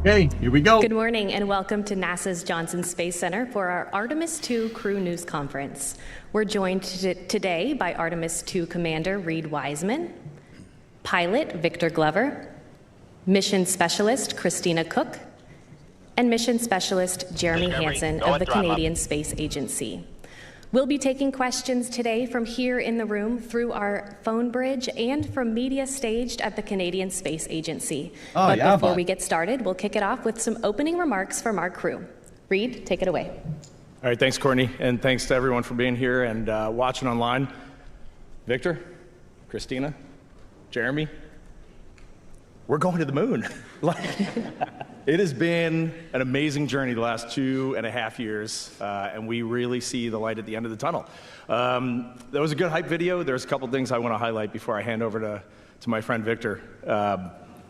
Okay, here we go. Good morning and welcome to NASA's Johnson Space Center for our Artemis II Crew News Conference. We're joined today by Artemis II Commander Reed Wiseman, Pilot Victor Glover, Mission Specialist Christina Cook, and Mission Specialist Jeremy Hansen of the Canadian Space Agency. We'll be taking questions today from here in the room through our phone bridge and from media staged at the Canadian Space Agency. Before we get started, we'll kick it off with some opening remarks from our crew. Reed, take it away. All right, thanks, Courtney, and thanks to everyone for being here and watching online. Victor, Christina, Jeremy, we're going to the moon. It has been an amazing journey the last 2.5 years, and we really see the light at the end of the tunnel. That was a good hype video. There's a couple things I want to highlight before I hand over to my friend Victor.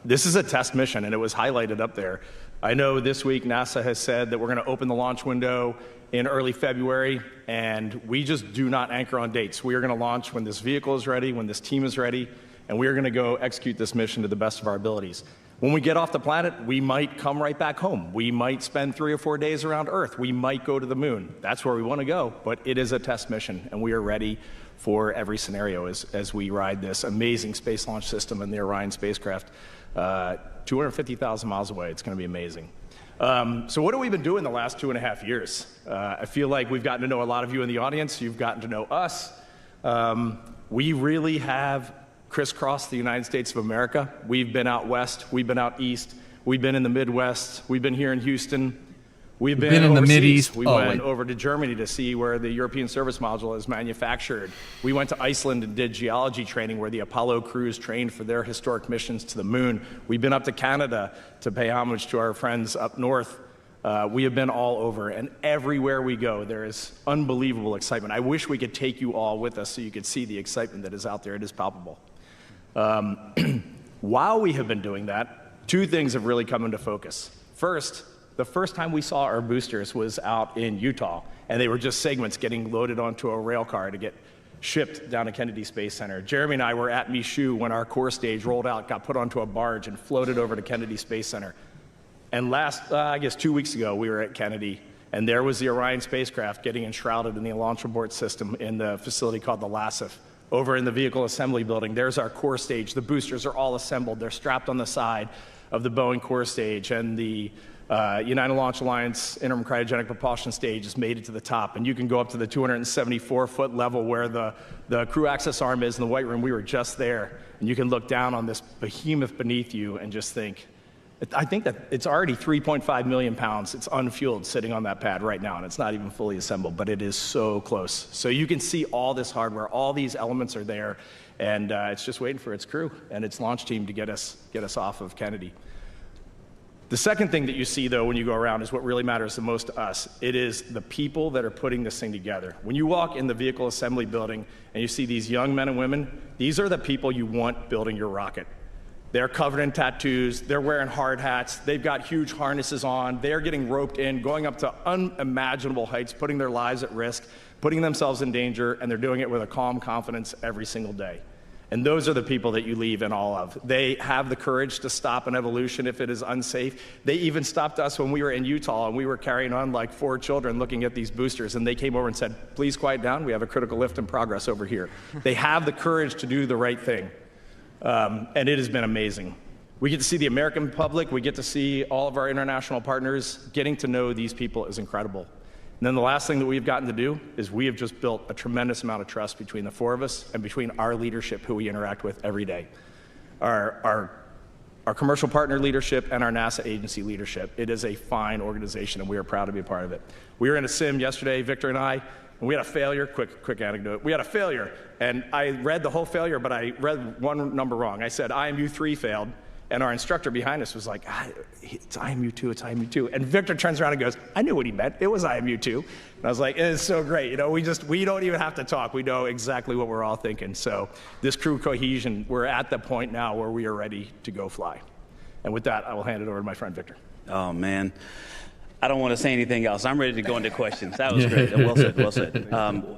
This is a test mission, and it was highlighted up there. I know this week NASA has said that we're going to open the launch window in early February, and we just do not anchor on dates. We are going to launch when this vehicle is ready, when this team is ready, and we are going to go execute this mission to the best of our abilities. When we get off the planet, we might come right back home. We might spend 3 or 4 days around Earth. We might go to the moon. That's where we want to go, but it is a test mission, and we are ready for every scenario as we ride this amazing space launch system and the Orion spacecraft 250,000 miles away. It's going to be amazing. So what have we been doing the last 2.5 years? I feel like we've gotten to know a lot of you in the audience. You've gotten to know us. We really have crisscrossed the United States of America. We've been out west, we've been out east, we've been in the Midwest, we've been here in Houston, we've been in the Mideast. We went over to Germany to see where the European Service Module is manufactured. We went to Iceland and did geology training where the Apollo crews trained for their historic missions to the moon. We've been up to Canada to pay homage to our friends up north. We have been all over, and everywhere we go, there is unbelievable excitement. I wish we could take you all with us so you could see the excitement that is out there. It is palpable. While we have been doing that, 2 things have really come into focus. First, the first time we saw our boosters was out in Utah, and they were just segments getting loaded onto a rail car to get shipped down to Kennedy Space Center. Jeremy and I were at Michoud when our core stage rolled out, got put onto a barge, and floated over to Kennedy Space Center. And I guess 2 weeks ago, we were at Kennedy, and there was the Orion spacecraft getting enshrouded in the launch abort system in the facility called the LASIF. Over in the vehicle assembly building, there's our core stage. The boosters are all assembled. They're strapped on the side of the Boeing core stage, and the United Launch Alliance interim cryogenic propulsion stage has made it to the top. And you can go up to the 274-foot level where the crew access arm is in the White Room. We were just there, and you can look down on this behemoth beneath you and just think, I think that it's already 3.5 million pounds. It's unfueled sitting on that pad right now, and it's not even fully assembled, but it is so close. So you can see all this hardware, all these elements are there, and it's just waiting for its crew and its launch team to get us off of Kennedy. The second thing that you see, though, when you go around is what really matters the most to us. It is the people that are putting this thing together. When you walk in the vehicle assembly building and you see these young men and women, these are the people you want building your rocket. They're covered in tattoos, they're wearing hard hats, they've got huge harnesses on, they're getting roped in, going up to unimaginable heights, putting their lives at risk, putting themselves in danger, and they're doing it with a calm confidence every single day. And those are the people that you leave in awe of. They have the courage to stop an evolution if it is unsafe. They even stopped us when we were in Utah and we were carrying on like 4 children looking at these boosters, and they came over and said, please quiet down, we have a critical lift in progress over here. They have the courage to do the right thing. And it has been amazing. We get to see the American public, we get to see all of our international partners. Getting to know these people is incredible. And then the last thing that we've gotten to do is we have just built a tremendous amount of trust between the 4 of us and between our leadership who we interact with every day. Our commercial partner leadership and our NASA agency leadership. It is a fine organization and we are proud to be a part of it. We were in a sim yesterday, Victor and I, and we had a failure. Quick anecdote. We had a failure, and I read the whole failure, but I read one number wrong. I said IMU3 failed, and our instructor behind us was like, it's IMU2, it's IMU2. And Victor turns around and goes, I knew what he meant. It was IMU2. And I was like, it's so great. You know, we don't even have to talk. We know exactly what we're all thinking. So this crew cohesion, we're at the point now where we are ready to go fly. And with that, I will hand it over to my friend Victor. Oh, man. I don't want to say anything else. I'm ready to go into questions. That was great. Well said, well said.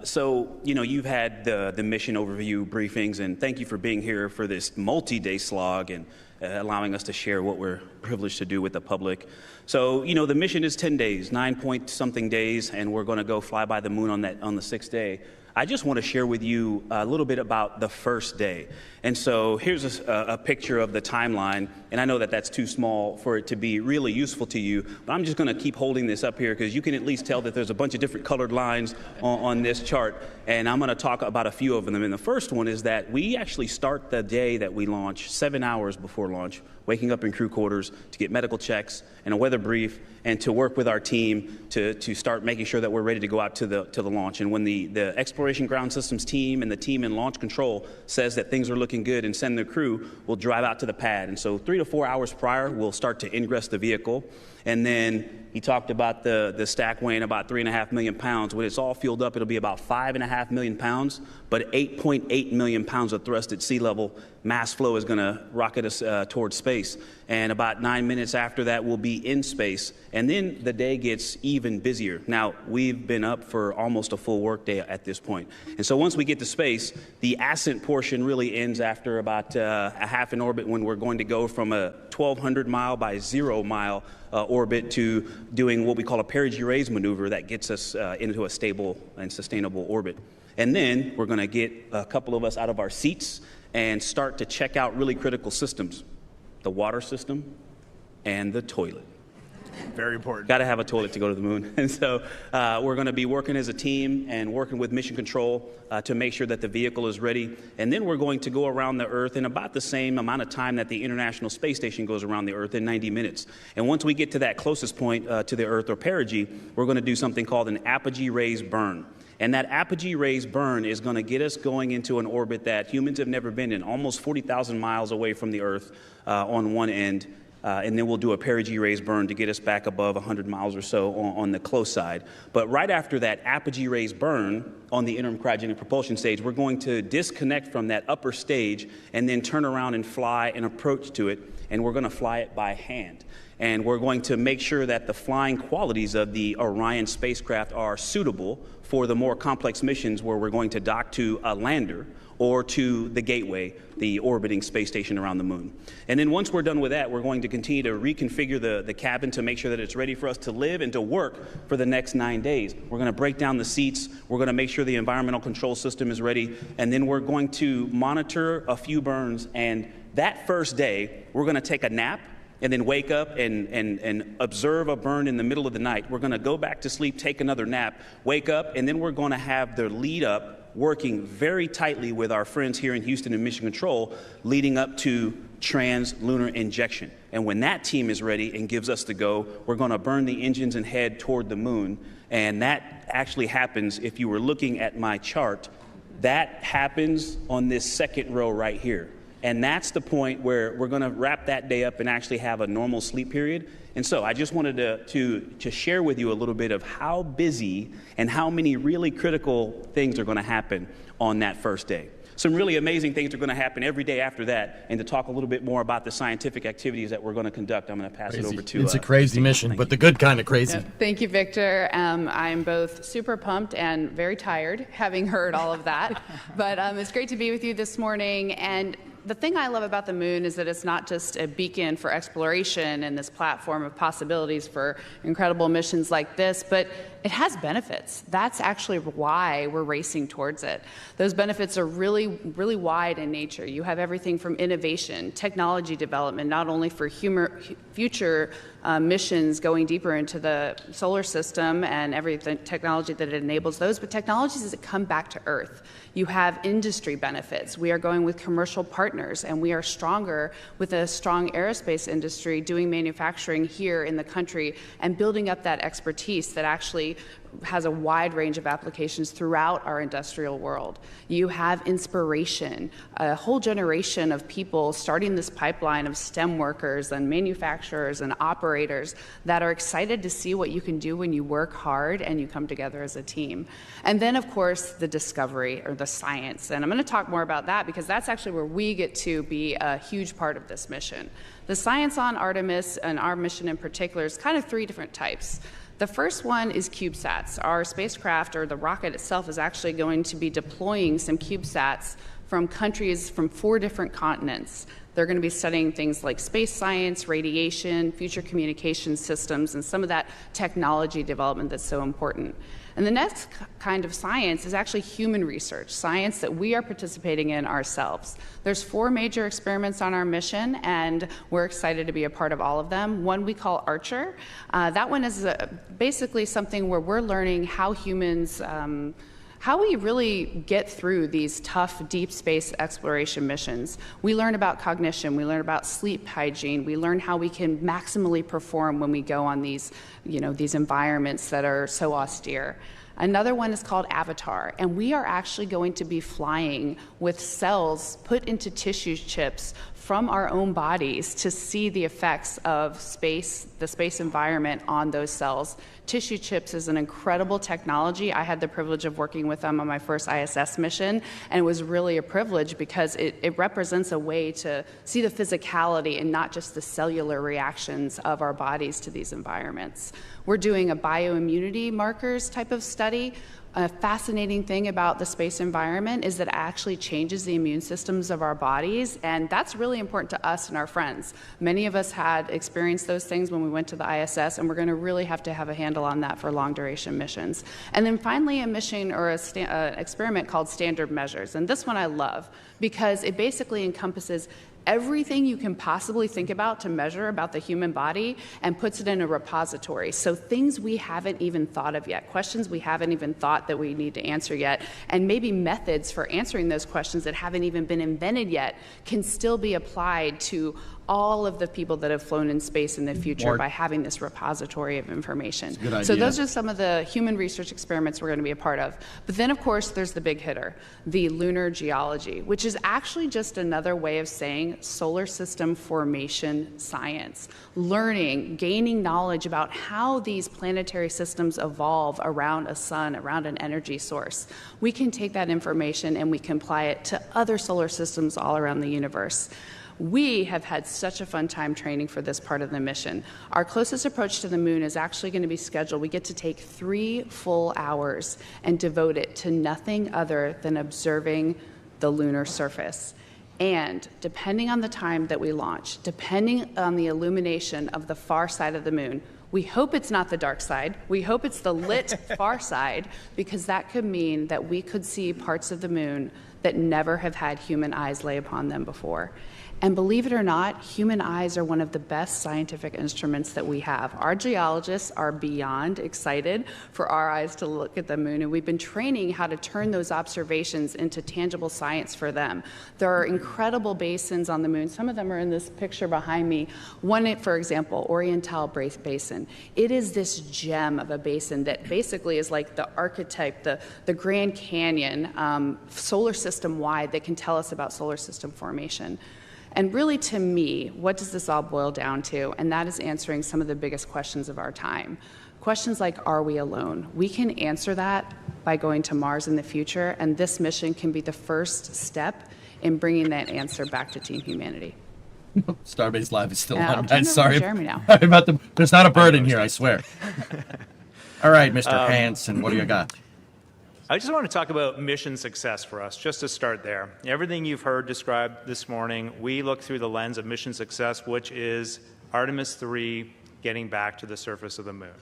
So, you've had the mission overview briefings, and thank you for being here for this multi-day slog and allowing us to share what we're privileged to do with the public. So, the mission is 10 days, 9-point-something days, and we're going to go fly by the moon on the 6th day. I just want to share with you a little bit about the first day. And so here's a picture of the timeline, and I know that that's too small for it to be really useful to you, but I'm just going to keep holding this up here because you can at least tell that there's a bunch of different colored lines on this chart, and I'm going to talk about a few of them. And the first one is that we actually start the day that we launch 7 hours before launch, waking up in crew quarters to get medical checks and a weather brief and to work with our team to start making sure that we're ready to go out to the launch. And when the Exploration Ground Systems team and the team in Launch Control says that things are looking good and send their crew, we'll drive out to the pad. And so 3 to 4 hours prior, we'll start to ingress the vehicle. And then he talked about the stack weighing about 3.5 million pounds. When it's all fueled up, it'll be about 5.5 million pounds, but 8.8 million pounds of thrust at sea level. Mass flow is going to rocket us towards space. And about 9 minutes after that, we'll be in space. And then the day gets even busier. Now, we've been up for almost a full workday at this point. And so once we get to space, the ascent portion really ends after about a half an orbit when we're going to go from a 1,200 mile by 0 mile orbit to doing what we call a perigee raise maneuver that gets us into a stable and sustainable orbit. And then we're going to get a couple of us out of our seats and start to check out really critical systems, the water system and the toilet. Very important. Got to have a toilet to go to the moon. And so we're going to be working as a team and working with Mission Control to make sure that the vehicle is ready. And then we're going to go around the Earth in about the same amount of time that the International Space Station goes around the Earth, in 90 minutes. And once we get to that closest point to the Earth, or perigee, we're going to do something called an apogee raise burn. And that apogee raise burn is going to get us going into an orbit that humans have never been in, almost 40,000 miles away from the Earth on one end. And then we'll do a perigee raise burn to get us back above 100 miles or so on the close side. But right after that apogee raise burn on the interim cryogenic propulsion stage, we're going to disconnect from that upper stage and then turn around and fly an approach to it. And we're going to fly it by hand. And we're going to make sure that the flying qualities of the Orion spacecraft are suitable for the more complex missions where we're going to dock to a lander or to the Gateway, the orbiting space station around the moon. And then once we're done with that, we're going to continue to reconfigure the cabin to make sure that it's ready for us to live and to work for the next 9 days. We're going to break down the seats. We're going to make sure the environmental control system is ready. And then we're going to monitor a few burns. And that first day, we're going to take a nap and then wake up and observe a burn in the middle of the night. We're going to go back to sleep, take another nap, wake up, and then we're going to have the lead up working very tightly with our friends here in Houston and Mission Control, leading up to trans-lunar injection. And when that team is ready and gives us the go, we're going to burn the engines and head toward the moon. And that actually happens, if you were looking at my chart, that happens on this second row right here. And that's the point where we're going to wrap that day up and actually have a normal sleep period. And so I just wanted to share with you a little bit of how busy and how many really critical things are going to happen on that first day. Some really amazing things are going to happen every day after that. And to talk a little bit more about the scientific activities that we're going to conduct, I'm going to pass it over to... It's a crazy mission, but the good kind of crazy. Yeah, thank you, Victor. I'm both super pumped and very tired, having heard all of that. But it's great to be with you this morning. And the thing I love about the moon is that it's not just a beacon for exploration and this platform of possibilities for incredible missions like this, but it has benefits. That's actually why we're racing towards it. Those benefits are really, really wide in nature. You have everything from innovation, technology development, not only for future missions going deeper into the solar system and every technology that it enables those, but technologies that come back to Earth. You have industry benefits. We are going with commercial partners, and we are stronger with a strong aerospace industry doing manufacturing here in the country and building up that expertise that actually has a wide range of applications throughout our industrial world. You have inspiration, a whole generation of people starting this pipeline of STEM workers and manufacturers and operators that are excited to see what you can do when you work hard and you come together as a team. And then, of course, the discovery or the science. And I'm going to talk more about that because that's actually where we get to be a huge part of this mission. The science on Artemis and our mission in particular is kind of three different types. The first one is CubeSats. Our spacecraft, or the rocket itself, is actually going to be deploying some CubeSats from countries from 4 different continents. They're going to be studying things like space science, radiation, future communication systems, and some of that technology development that's so important. And the next kind of science is actually human research, science that we are participating in ourselves. There's 4 major experiments on our mission, and we're excited to be a part of all of them. One we call Archer. That one is basically something where we're learning how humans, how we really get through these tough deep space exploration missions. We learn about cognition, we learn about sleep hygiene, we learn how we can maximally perform when we go on these, these environments that are so austere. Another one is called Avatar, and we are actually going to be flying with cells put into tissue chips from our own bodies to see the effects of space, the space environment on those cells. Tissue chips is an incredible technology. I had the privilege of working with them on my first ISS mission, and it was really a privilege because it represents a way to see the physicality and not just the cellular reactions of our bodies to these environments. We're doing a bioimmunity markers type of study. A fascinating thing about the space environment is that it actually changes the immune systems of our bodies, and that's really important to us and our friends. Many of us had experienced those things when we went to the ISS, and we're going to really have to have a handle on that for long-duration missions. And then finally, a mission or an experiment called Standard Measures, and this one I love because it basically encompasses everything you can possibly think about to measure about the human body and puts it in a repository. So things we haven't even thought of yet, questions we haven't even thought that we need to answer yet, and maybe methods for answering those questions that haven't even been invented yet can still be applied to all of the people that have flown in space in the future by having this repository of information. So those are some of the human research experiments we're going to be a part of. But then, of course, there's the big hitter, the lunar geology, which is actually just another way of saying solar system formation science. Learning, gaining knowledge about how these planetary systems evolve around a sun, around an energy source. We can take that information and we can apply it to other solar systems all around the universe. We have had such a fun time training for this part of the mission. Our closest approach to the moon is actually going to be scheduled. We get to take 3 full hours and devote it to nothing other than observing the lunar surface. And depending on the time that we launch, depending on the illumination of the far side of the moon, we hope it's not the dark side. We hope it's the lit far side, because that could mean that we could see parts of the moon that never have had human eyes lay upon them before. And believe it or not, human eyes are one of the best scientific instruments that we have. Our geologists are beyond excited for our eyes to look at the moon, and we've been training how to turn those observations into tangible science for them. There are incredible basins on the moon. Some of them are in this picture behind me. One, for example, Oriental Basin. It is this gem of a basin that basically is like the archetype, the Grand Canyon, solar system wide, that can tell us about solar system formation. And really, to me, what does this all boil down to? And that is answering some of the biggest questions of our time. Questions like, are we alone? We can answer that by going to Mars in the future, and this mission can be the first step in bringing that answer back to Team Humanity. Starbase Live is still I'll on. turn it over Sorry. to Jeremy now. There's not a bird in here, I swear. All right, Mr. Hansen, what do you got? I just want to talk about mission success for us, just to start there. Everything you've heard described this morning, we look through the lens of mission success, which is Artemis 3 getting back to the surface of the moon.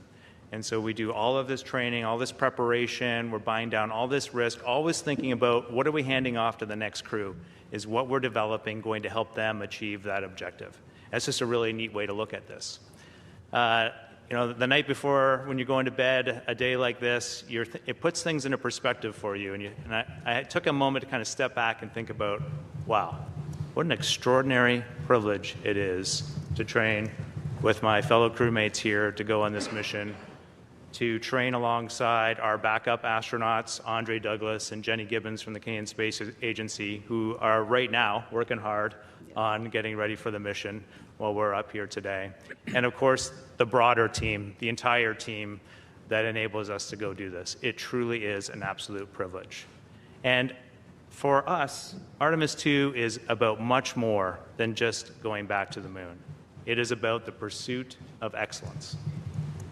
And so we do all of this training, all this preparation, we're buying down all this risk, always thinking about what are we handing off to the next crew? Is what we're developing going to help them achieve that objective? That's just a really neat way to look at this. The night before, when you're going to bed, a day like this, it puts things into perspective for you. And I took a moment to kind of step back and think about, wow, what an extraordinary privilege it is to train with my fellow crewmates here to go on this mission, to train alongside our backup astronauts, Andre Douglas and Jenny Gibbons from the Canadian Space Agency, who are right now working hard on getting ready for the mission while we're up here today. And of course, the broader team, the entire team that enables us to go do this. It truly is an absolute privilege. And for us, Artemis 2 is about much more than just going back to the moon. It is about the pursuit of excellence.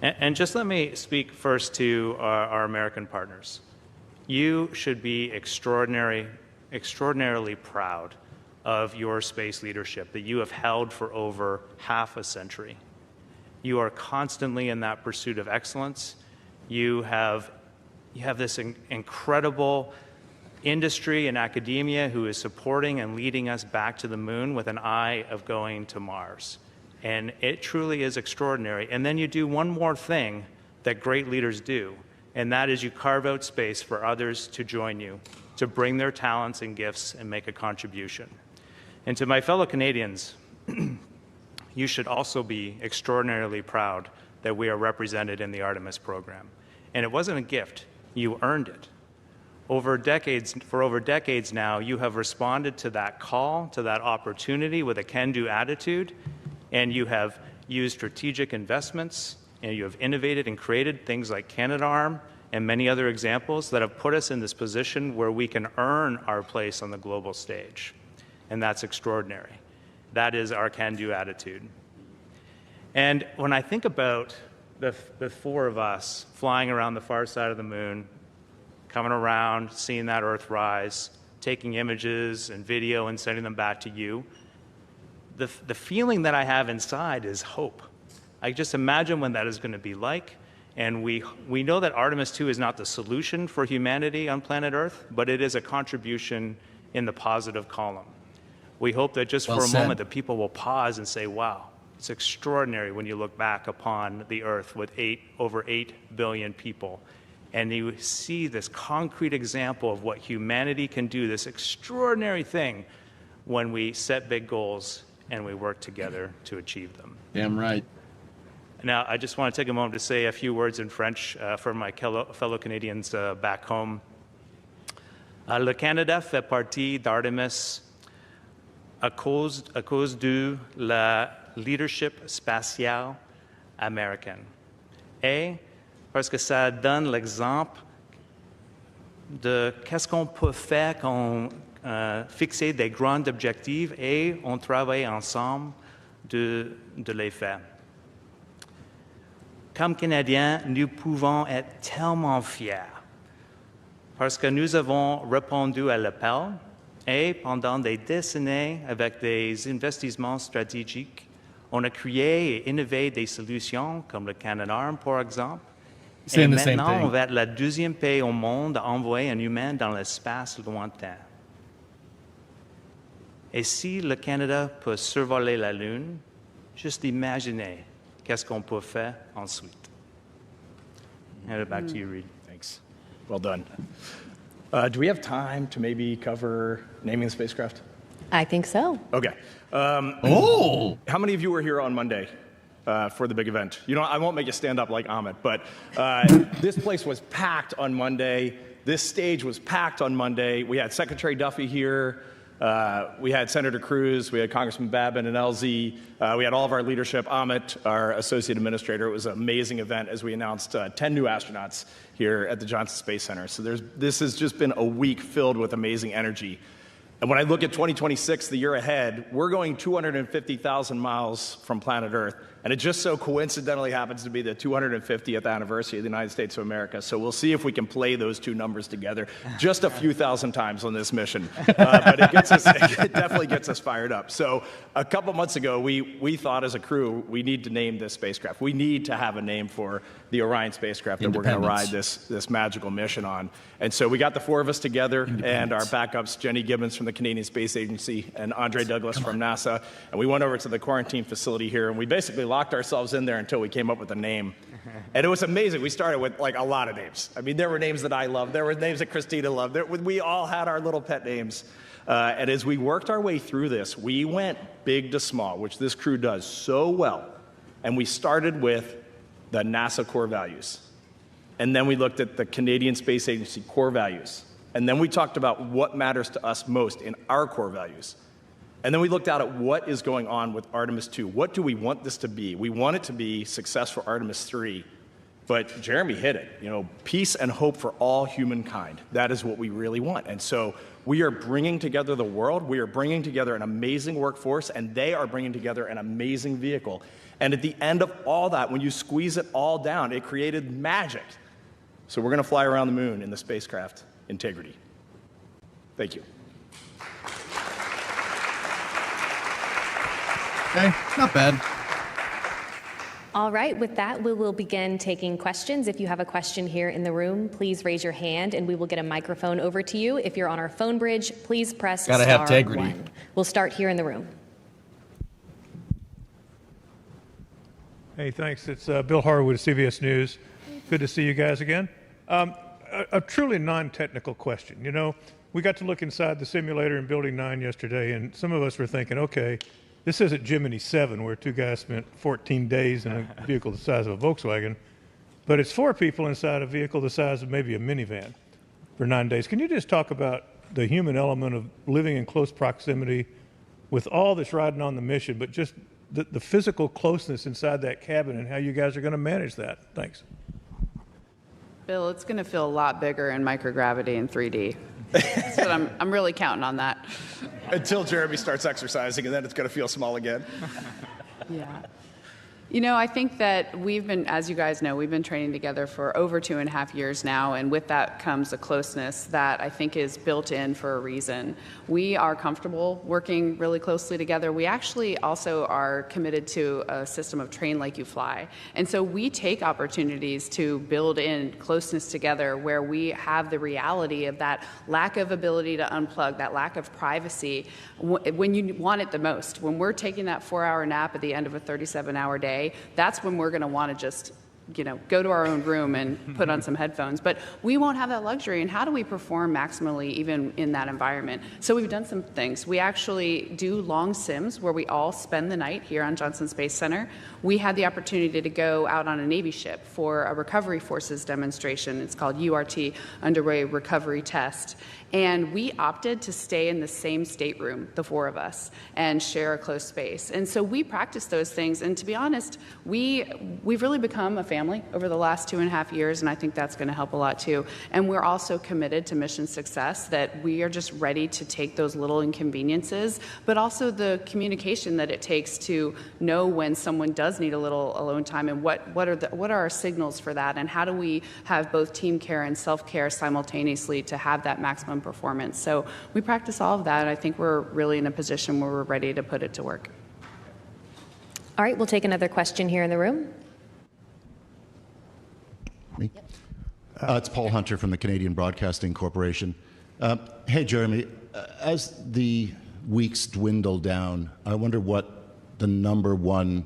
And just let me speak first to our American partners. You should be extraordinarily proud of your space leadership that you have held for over half a century. You are constantly in that pursuit of excellence. You have this incredible industry and academia who is supporting and leading us back to the moon with an eye of going to Mars. And it truly is extraordinary. And then you do one more thing that great leaders do, and that is you carve out space for others to join you, to bring their talents and gifts and make a contribution. And to my fellow Canadians, you should also be extraordinarily proud that we are represented in the Artemis program. And it wasn't a gift, you earned it. For over decades now, you have responded to that call, to that opportunity with a can-do attitude, and you have used strategic investments, and you have innovated and created things like Canadarm and many other examples that have put us in this position where we can earn our place on the global stage. And that's extraordinary. That is our can-do attitude. And when I think about the four of us flying around the far side of the moon, coming around, seeing that Earth rise, taking images and video and sending them back to you, the feeling that I have inside is hope. I just imagine when that is going to be like. And we know that Artemis 2 is not the solution for humanity on planet Earth, but it is a contribution in the positive column. We hope that just for a moment that people will pause and say, wow, it's extraordinary when you look back upon the Earth with over 8 billion people. And you see this concrete example of what humanity can do, this extraordinary thing when we set big goals and we work together to achieve them. Damn right. Now, I just want to take a moment to say a few words in French for my fellow Canadians back home. Le Canada fait partie d'Artemis à cause de la leadership spatiale américaine. Et parce que ça donne l'exemple de qu'est-ce qu'on peut faire quand fixer des grands objectifs et on travaille ensemble de les faire. Comme Canadiens, nous pouvons être tellement fiers parce que nous avons répondu à l'appel et pendant des décennies, avec des investissements stratégiques, on a créé et innové des solutions comme le Canadarm, par exemple. Et maintenant, on va être le deuxième pays au monde à envoyer un humain dans l'espace lointain. Et si le Canada peut survoler la Lune, juste imaginez qu'est-ce qu'on peut faire ensuite. Hand it back to you, Reed. Thanks. Well done. Do we have time to maybe cover naming the spacecraft? I think so. Okay. Oh! How many of you were here on Monday for the big event? You know, I won't make you stand up like Amit, but this place was packed on Monday. This stage was packed on Monday. We had Secretary Duffy here. We had Senator Cruz, we had Congressman Babin and LZ, we had all of our leadership, Amit, our associate administrator. It was an amazing event as we announced 10 new astronauts here at the Johnson Space Center. So this has just been a week filled with amazing energy. And when I look at 2026, the year ahead, we're going 250,000 miles from planet Earth. And it just so coincidentally happens to be the 250th anniversary of the United States of America. So we'll see if we can play those two numbers together just a few thousand times on this mission. But it definitely gets us fired up. So a couple months ago, we thought as a crew, we need to name this spacecraft. We need to have a name for the Orion spacecraft that we're going to ride this magical mission on. And so we got the four of us together and our backups, Jenny Gibbons from the Canadian Space Agency and Andre Douglas from NASA. And we went over to the quarantine facility here and we basically locked ourselves in there until we came up with a name. And it was amazing. We started with like a lot of names. I mean, there were names that I loved. There were names that Christina loved. We all had our little pet names. And as we worked our way through this, we went big to small, which this crew does so well. And we started with the NASA core values. And then we looked at the Canadian Space Agency core values. And then we talked about what matters to us most in our core values. And then we looked out at what is going on with Artemis 2. What do we want this to be? We want it to be success for Artemis 3. But Jeremy hit it. You know, peace and hope for all humankind. That is what we really want. And so we are bringing together the world. We are bringing together an amazing workforce, and they are bringing together an amazing vehicle. And at the end of all that, when you squeeze it all down, it created magic. So we're going to fly around the moon in the spacecraft Integrity. Thank you. Okay, not bad. All right, with that, we will begin taking questions. If you have a question here in the room, please raise your hand and we will get a microphone over to you. If you're on our phone bridge, please press Gotta star have integrity. 1. We'll start here in the room. Hey, thanks. It's Bill Harwood of CBS News. Good to see you guys again. A truly non-technical question. You know, we got to look inside the simulator in Building 9 yesterday, and some of us were thinking, okay, this isn't Jiminy 7, where 2 guys spent 14 days in a vehicle the size of a Volkswagen, but it's 4 people inside a vehicle the size of maybe a minivan for 9 days. Can you just talk about the human element of living in close proximity with all that's riding on the mission, but just the physical closeness inside that cabin and how you guys are going to manage that? Thanks. Bill, it's going to feel a lot bigger in microgravity in 3D. So I'm really counting on that. Until Jeremy starts exercising, and then it's going to feel small again. Yeah. You know, I think that we've been, as you guys know, we've been training together for over 2.5 years now, and with that comes a closeness that I think is built in for a reason. We are comfortable working really closely together. We actually also are committed to a system of train like you fly. And so we take opportunities to build in closeness together where we have the reality of that lack of ability to unplug, that lack of privacy when you want it the most. When we're taking that 4-hour nap at the end of a 37-hour day, that's when we're going to want to just, you know, go to our own room and put on some headphones. But we won't have that luxury. And how do we perform maximally even in that environment? So we've done some things. We actually do long sims where we all spend the night here on Johnson Space Center. We had the opportunity to go out on a Navy ship for a recovery forces demonstration. It's called URT, Underway Recovery Test. And we opted to stay in the same stateroom, the 4 of us, and share a close space. And so we practice those things. And to be honest, we've really become a family over the last 2.5 years, and I think that's going to help a lot too. And we're also committed to mission success, that we are just ready to take those little inconveniences, but also the communication that it takes to know when someone does need a little alone time, and what are our signals for that, and how do we have both team care and self-care simultaneously to have that maximum performance. So we practice all of that. I think we're really in a position where we're ready to put it to work. All right, we'll take another question here in the room. Me? It's Paul Hunter from the Canadian Broadcasting Corporation. Hey, Jeremy, as the weeks dwindle down, I wonder what the number one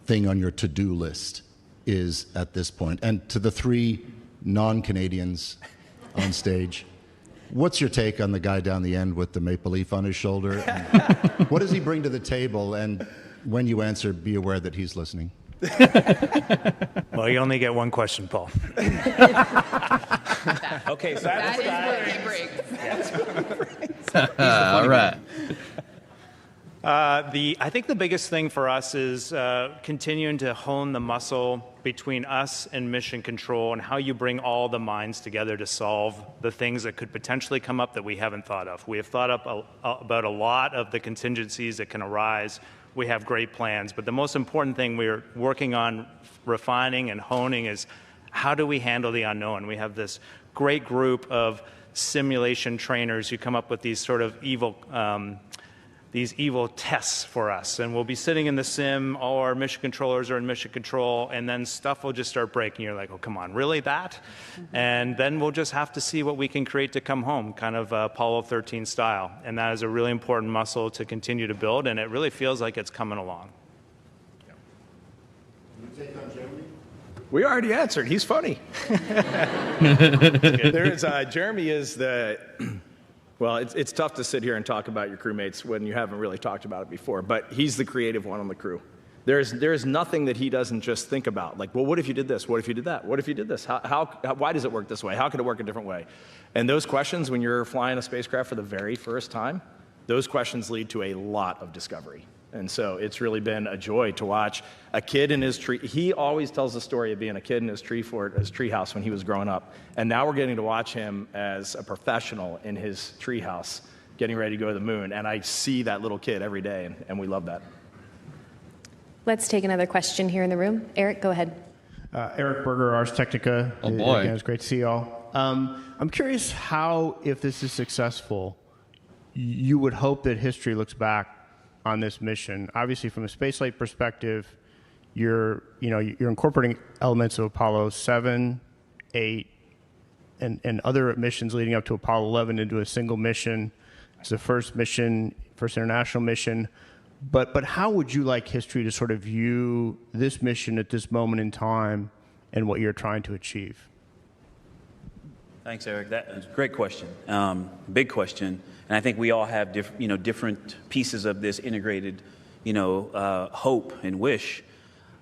thing on your to-do list is at this point. And to the 3 non-Canadians on stage, what's your take on the guy down the end with the maple leaf on his shoulder? What does he bring to the table? And when you answer, be aware that he's listening. Well, you only get one question, Paul. Okay, so That is where it breaks. All right. I think the biggest thing for us is continuing to hone the muscle between us and mission control, and how you bring all the minds together to solve the things that could potentially come up that we haven't thought of. We have thought up about a lot of the contingencies that can arise. We have great plans, but the most important thing we're working on refining and honing is how do we handle the unknown? We have this great group of simulation trainers who come up with these sort of evil tests for us. And we'll be sitting in the sim, all our mission controllers are in mission control, and then stuff will just start breaking. You're like, oh, come on, really that? And then we'll just have to see what we can create to come home, kind of Apollo 13 style. And that is a really important muscle to continue to build, and it really feels like it's coming along. We already answered. He's funny. Jeremy is the... Well, it's tough to sit here and talk about your crewmates when you haven't really talked about it before, but he's the creative one on the crew. There's nothing that he doesn't just think about. Like, well, what if you did this? What if you did that? What if you did this? Why does it work this way? How could it work a different way? And those questions, when you're flying a spacecraft for the very first time, those questions lead to a lot of discovery. And so it's really been a joy to watch a kid in his tree. He always tells the story of being a kid in his tree fort, his tree house when he was growing up. And now we're getting to watch him as a professional in his tree house, getting ready to go to the moon. And I see that little kid every day, and we love that. Let's take another question here in the room. Eric, go ahead. Eric Berger, Ars Technica. Oh, boy. Again, it's great to see you all. I'm curious how, if this is successful, you would hope that history looks back on this mission. Obviously, from a spaceflight perspective, you're incorporating elements of Apollo 7, 8, and other missions leading up to Apollo 11 into a single mission. It's the first mission, first international mission. But how would you like history to sort of view this mission at this moment in time and what you're trying to achieve? Thanks, Eric. That's a great question. Big question. And I think we all have different pieces of this integrated, hope and wish.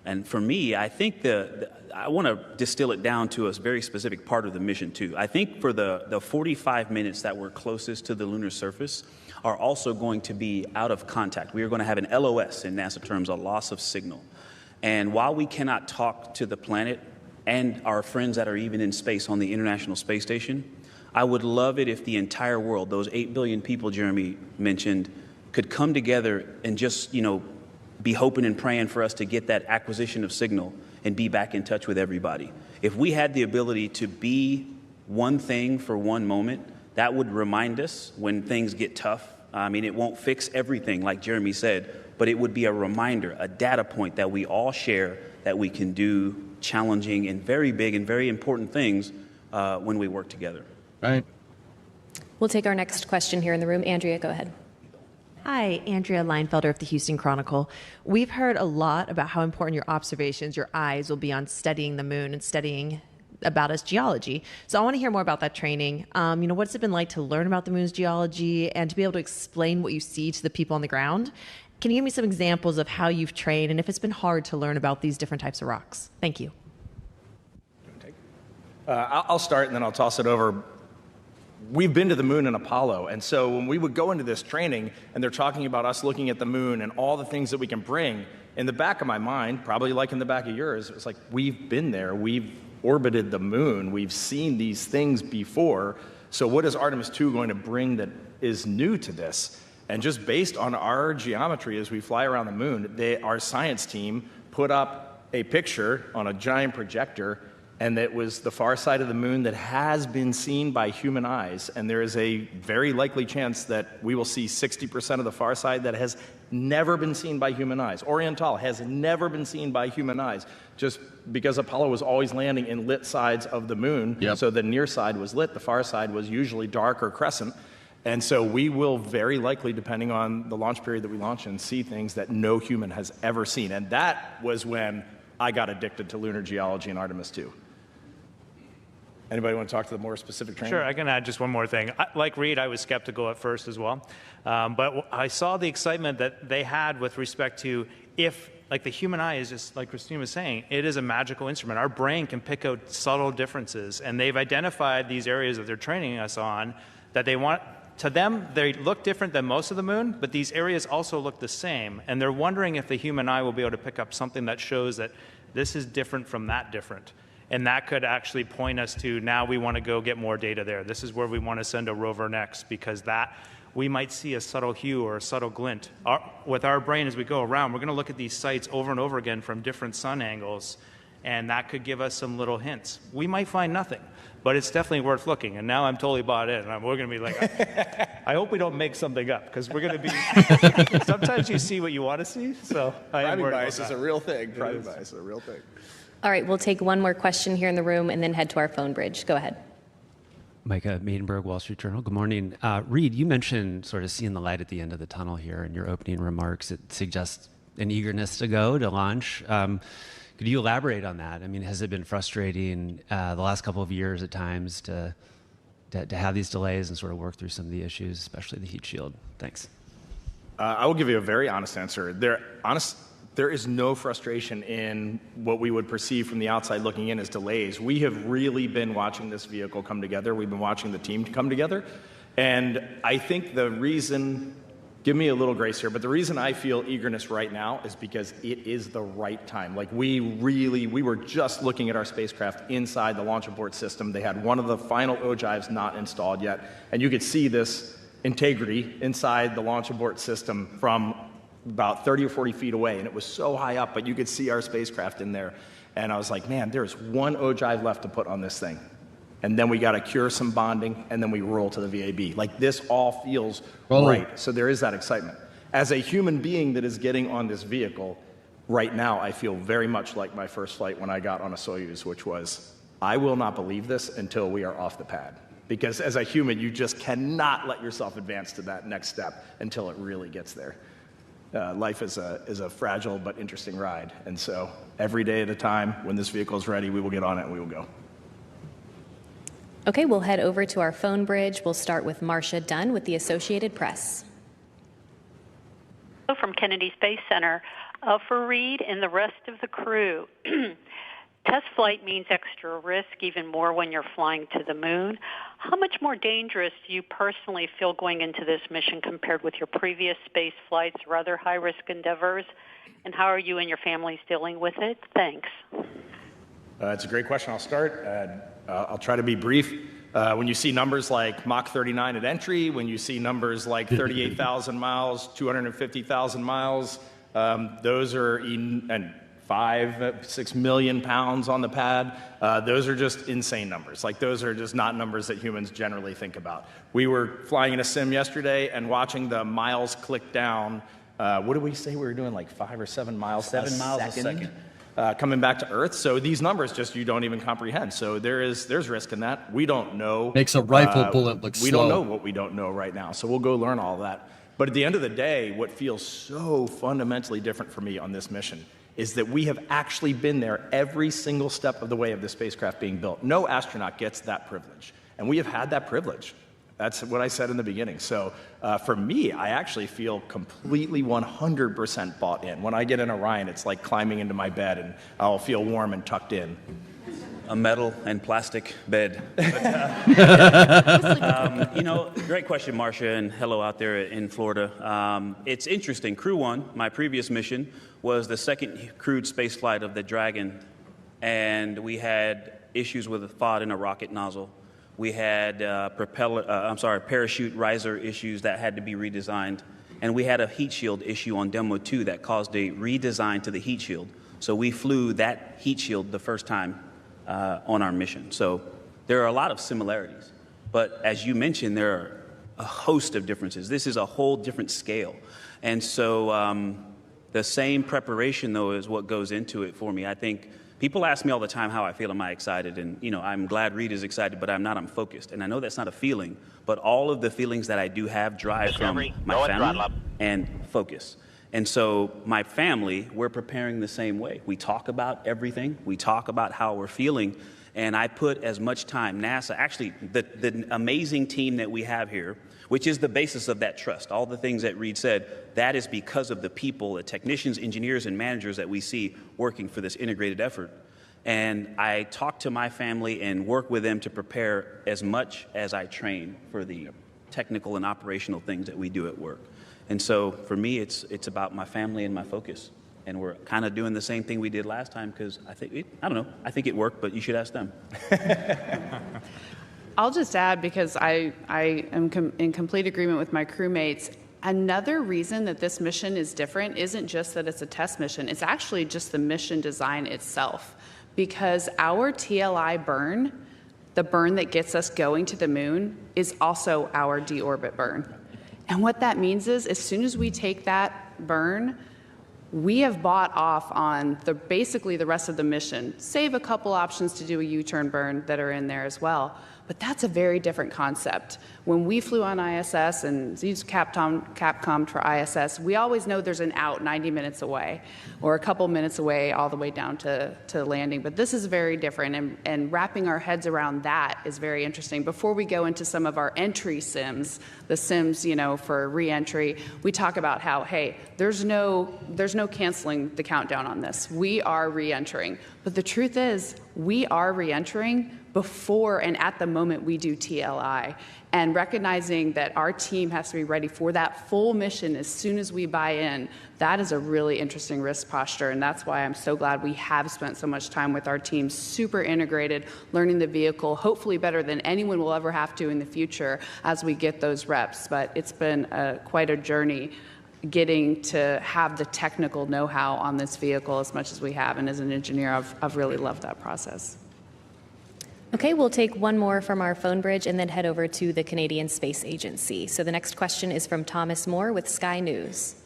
And for me, I think I want to distill it down to a very specific part of the mission, too. I think for the 45 minutes that we're closest to the lunar surface are also going to be out of contact. We are going to have an LOS in NASA terms, a loss of signal. And while we cannot talk to the planet and our friends that are even in space on the International Space Station, I would love it if the entire world, those 8 billion people Jeremy mentioned, could come together and just, be hoping and praying for us to get that acquisition of signal and be back in touch with everybody. If we had the ability to be one thing for one moment, that would remind us when things get tough. I mean, it won't fix everything, like Jeremy said, but it would be a reminder, a data point that we all share that we can do challenging and very big and very important things when we work together. Right. We'll take our next question here in the room. Andrea, go ahead. Hi, Andrea Leinfelder of the Houston Chronicle. We've heard a lot about how important your observations, your eyes will be on studying the moon and studying about its geology. So I want to hear more about that training. What's it been like to learn about the moon's geology and to be able to explain what you see to the people on the ground? Can you give me some examples of how you've trained and if it's been hard to learn about these different types of rocks? Thank you. I'll start and then I'll toss it over. We've been to the moon in Apollo, and so when we would go into this training and they're talking about us looking at the moon and all the things that we can bring, in the back of my mind, probably like in the back of yours, it's like we've been there, we've orbited the moon, we've seen these things before, so what is Artemis 2 going to bring that is new to this? And just based on our geometry as we fly around the moon, our science team put up a picture on a giant projector, and that was the far side of the moon that has been seen by human eyes. And there is a very likely chance that we will see 60% of the far side that has never been seen by human eyes. Oriental has never been seen by human eyes, just because Apollo was always landing in lit sides of the moon. Yep. So the near side was lit, the far side was usually dark or crescent. And so we will very likely, depending on the launch period that we launch in, see things that no human has ever seen. And that was when I got addicted to lunar geology and Artemis 2. Anybody want to talk to the more specific training? Sure, I can add just one more thing. Like Reed, I was skeptical at first as well. But I saw the excitement that they had with respect to if, like the human eye is just, like Christine was saying, it is a magical instrument. Our brain can pick out subtle differences. And they've identified these areas that they're training us on that they want. To them, they look different than most of the moon, but these areas also look the same. And they're wondering if the human eye will be able to pick up something that shows that this is different from that different. And that could actually point us to now we want to go get more data there. This is where we want to send a rover next, because that we might see a subtle hue or a subtle glint. With our brain as we go around, we're going to look at these sites over and over again from different sun angles, and that could give us some little hints. We might find nothing, but it's definitely worth looking. And now I'm totally bought in. We're going to be like, I hope we don't make something up, because we're going to be, sometimes you see what you want to see. So Priming bias is a real thing. Priming bias is a real thing. All right, we'll take one more question here in the room and then head to our phone bridge. Go ahead. Micah Maidenberg, Wall Street Journal. Good morning. Reed, you mentioned sort of seeing the light at the end of the tunnel here in your opening remarks. It suggests an eagerness to go, to launch. Could you elaborate on that? I mean, has it been frustrating the last couple of years at times to have these delays and sort of work through some of the issues, especially the heat shield? Thanks. I will give you a very honest answer. There is no frustration in what we would perceive from the outside looking in as delays. We have really been watching this vehicle come together. We've been watching the team come together. And I think the reason give me a little grace here, but the reason I feel eagerness right now is because it is the right time. Like we were just looking at our spacecraft inside the launch abort system. They had one of the final ogives not installed yet, and you could see this integrity inside the launch abort system from about 30 or 40 feet away, and it was so high up, but you could see our spacecraft in there. And I was like, man, there's one ogive left to put on this thing. And then we got to cure some bonding, and then we roll to the VAB. Like, this all feels right. So there is that excitement. As a human being that is getting on this vehicle, right now I feel very much like my first flight when I got on a Soyuz, which was, I will not believe this until we are off the pad. Because as a human, you just cannot let yourself advance to that next step until it really gets there. Life is a fragile but interesting ride. And so every day at a time, when this vehicle is ready, we will get on it and we will go. Okay, we'll head over to our phone bridge. We'll start with Marcia Dunn with the Associated Press. From Kennedy Space Center. For Reed and the rest of the crew, test flight means extra risk, even more when you're flying to the moon. How much more dangerous do you personally feel going into this mission compared with your previous space flights or other high-risk endeavors? And how are you and your families dealing with it? Thanks. It's a great question. I'll start. I'll try to be brief. When you see numbers like Mach 39 at entry, when you see numbers like 38,000 miles, 250,000 miles, those are and 5-6 million pounds on the pad. Those are just insane numbers. Like, those are just not numbers that humans generally think about. We were flying in a sim yesterday and watching the miles click down. What did we say we were doing? Like 5 or 7 miles 7 miles a second. Coming back to Earth. So these numbers just you don't even comprehend. So there's risk in that. We don't know. Makes a rifle bullet look slow. We don't know what we don't know right now. So we'll go learn all that. But at the end of the day, what feels so fundamentally different for me on this mission is that we have actually been there every single step of the way of the spacecraft being built. No astronaut gets that privilege. And we have had that privilege. That's what I said in the beginning. So for me, I actually feel completely 100% bought in. When I get in Orion, it's like climbing into my bed and I'll feel warm and tucked in. A metal and plastic bed. Great question, Marcia, and hello out there in Florida. It's interesting. Crew 1, my previous mission, was the second crewed space flight of the Dragon, and we had issues with a FOD in a rocket nozzle. We had parachute riser issues that had to be redesigned, and we had a heat shield issue on Demo 2 that caused a redesign to the heat shield. So we flew that heat shield the first time on our mission. So there are a lot of similarities, but as you mentioned, there are a host of differences. This is a whole different scale, and so the same preparation, though, is what goes into it for me. I think people ask me all the time how I feel. Am I excited? And, I'm glad Reed is excited, but I'm not. I'm focused. And I know that's not a feeling, but all of the feelings that I do have drive from my family and focus. And so my family, we're preparing the same way. We talk about everything. We talk about how we're feeling. And I put as much time, NASA, actually, the amazing team that we have here, which is the basis of that trust, all the things that Reed said, that is because of the people, the technicians, engineers, and managers that we see working for this integrated effort. And I talk to my family and work with them to prepare as much as I train for the technical and operational things that we do at work. And so for me, it's about my family and my focus. And we're kind of doing the same thing we did last time because I think it worked, but you should ask them. I'll just add, because I am in complete agreement with my crewmates, another reason that this mission is different isn't just that it's a test mission, it's actually just the mission design itself. Because our TLI burn, the burn that gets us going to the moon, is also our deorbit burn. And what that means is, as soon as we take that burn, we have bought off on basically the rest of the mission, save a couple options to do a U-turn burn that are in there as well. But that's a very different concept. When we flew on ISS and used Capcom for ISS, we always know there's an out 90 minutes away or a couple minutes away all the way down to landing. But this is very different, and wrapping our heads around that is very interesting. Before we go into some of our entry sims, the sims, for re-entry, we talk about how, hey, there's no canceling the countdown on this. We are re-entering. But the truth is, we are re-entering, before and at the moment we do TLI. And recognizing that our team has to be ready for that full mission as soon as we buy in, that is a really interesting risk posture. And that's why I'm so glad we have spent so much time with our team, super integrated, learning the vehicle, hopefully better than anyone will ever have to in the future as we get those reps. But it's been quite a journey getting to have the technical know-how on this vehicle as much as we have. And as an engineer, I've really loved that process. Okay, we'll take one more from our phone bridge and then head over to the Canadian Space Agency. So the next question is from Thomas Moore with Sky News.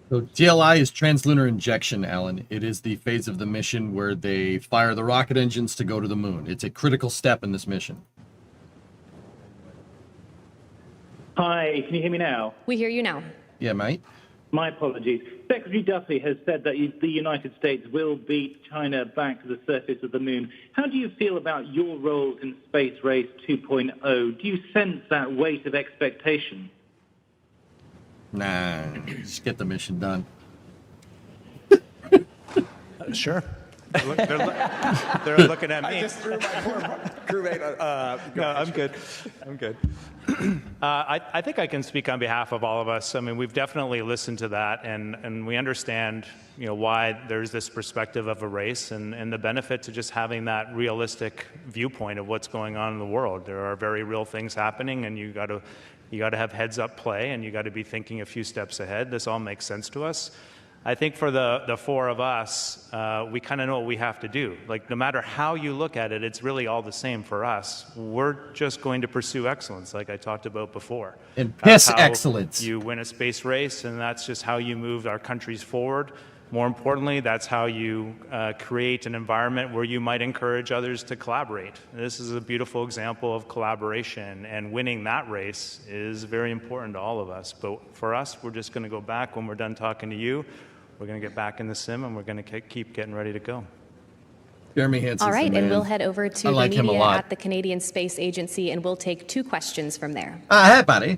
So TLI is translunar injection, Alan. It is the phase of the mission where they fire the rocket engines to go to the moon. It's a critical step in this mission. Hi, can you hear me now? We hear you now. Yeah, mate. My apologies. Secretary Duffy has said that the United States will beat China back to the surface of the moon. How do you feel about your role in Space Race 2.0? Do you sense that weight of expectation? Nah, just get the mission done. Sure. They're looking at me. I just threw my poor crewmate. No, I'm good. I'm good. I think I can speak on behalf of all of us. I mean, we've definitely listened to that, and we understand, why there's this perspective of a race and the benefit to just having that realistic viewpoint of what's going on in the world. There are very real things happening, and you got to have heads-up play, and you got to be thinking a few steps ahead. This all makes sense to us. I think for the four of us, we kind of know what we have to do. Like, no matter how you look at it, it's really all the same for us. We're just going to pursue excellence, like I talked about before. And That's piss how excellence. You win a space race, and that's just how you move our countries forward. More importantly, that's how you create an environment where you might encourage others to collaborate. This is a beautiful example of collaboration, and winning that race is very important to all of us. But for us, we're just going to go back when we're done talking to you. We're going to get back in the sim, and we're going to keep getting ready to go. Jeremy Hansen's All right, the and man. we'll head over to I like the him a media lot. at the Canadian Space Agency, and we'll take 2 questions from there. Hey, buddy.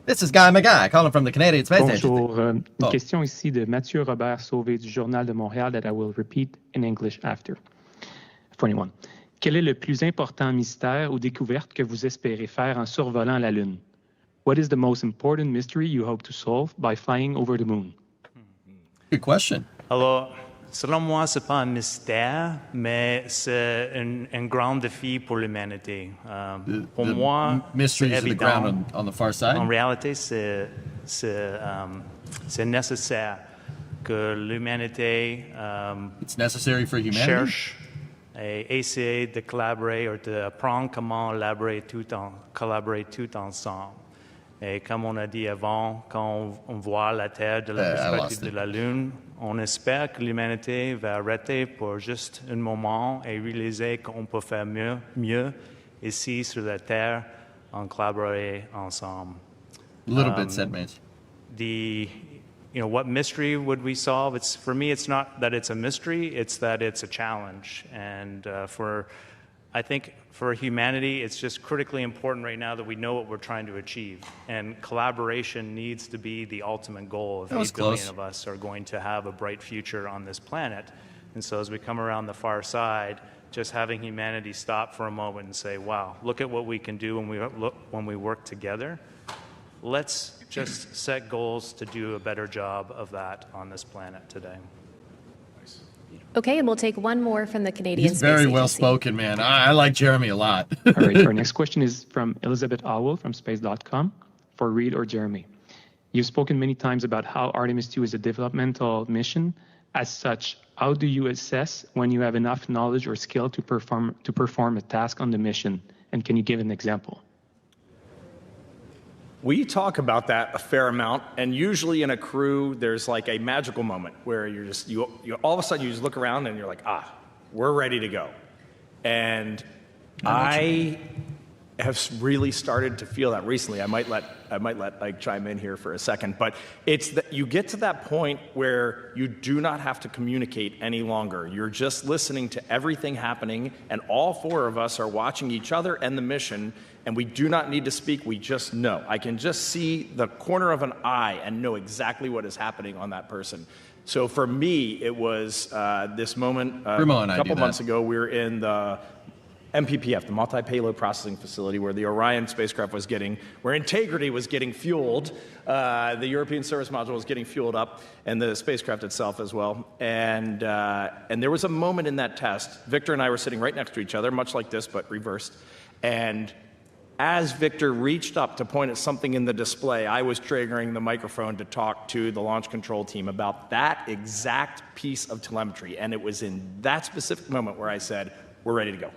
This is Guy McGuy calling from the Canadian Space Bonjour. Agency. Une question ici de Mathieu Robert Sauvé du Journal de Montréal that I will repeat in English after. 21. Quel est le plus important mystère ou découverte que vous espérez faire en survolant la Lune? What is the most important mystery you hope to solve by flying over the moon? Good question. Alors, selon moi, ce n'est pas un mystère, mais c'est un grand défi pour l'humanité. Pour moi, mysteries c'est of the évident. ground on the far side. En réalité, c'est nécessaire que l'humanité It's necessary for humanity. cherche et essaie de collaborer ou d'apprendre comment collaborer tout ensemble. Et comme on a dit avant, quand on voit la Terre de la perspective de la Lune, on espère que l'humanité va arrêter pour juste un moment et réaliser qu'on peut faire mieux ici sur la Terre en collaborer ensemble. A little bit, said Mitch. What mystery would we solve? For me, it's not that it's a mystery, it's that it's a challenge. And I think for humanity, it's just critically important right now that we know what we're trying to achieve. And collaboration needs to be the ultimate goal if 8 billion of us are going to have a bright future on this planet. And so as we come around the far side, just having humanity stop for a moment and say, wow, look at what we can do when we work together. Let's just set goals to do a better job of that on this planet today. Okay, and we'll take one more from the Canadian He's Space very Agency. well spoken, man. I like Jeremy a lot. All right, our next question is from Elizabeth Alwell from space.com for Reed or Jeremy. You've spoken many times about how Artemis 2 is a developmental mission. As such, how do you assess when you have enough knowledge or skill to perform a task on the mission? And can you give an example? We talk about that a fair amount, and usually in a crew, there's like a magical moment where you all of a sudden you just look around and you're like, we're ready to go. And I have really started to feel that recently. I might let like chime in here for a second, but it's that you get to that point where you do not have to communicate any longer. You're just listening to everything happening, and all 4 of us are watching each other and the mission. And we do not need to speak, we just know. I can just see the corner of an eye and know exactly what is happening on that person. So for me, it was this moment Remo and a I couple do months that. ago. We were in the MPPF, the multi-payload processing facility, where the Orion spacecraft was where Integrity was getting fueled. The European Service Module was getting fueled up, and the spacecraft itself as well. And there was a moment in that test. Victor and I were sitting right next to each other, much like this, but reversed. And as Victor reached up to point at something in the display, I was triggering the microphone to talk to the launch control team about that exact piece of telemetry. And it was in that specific moment where I said, we're ready to go.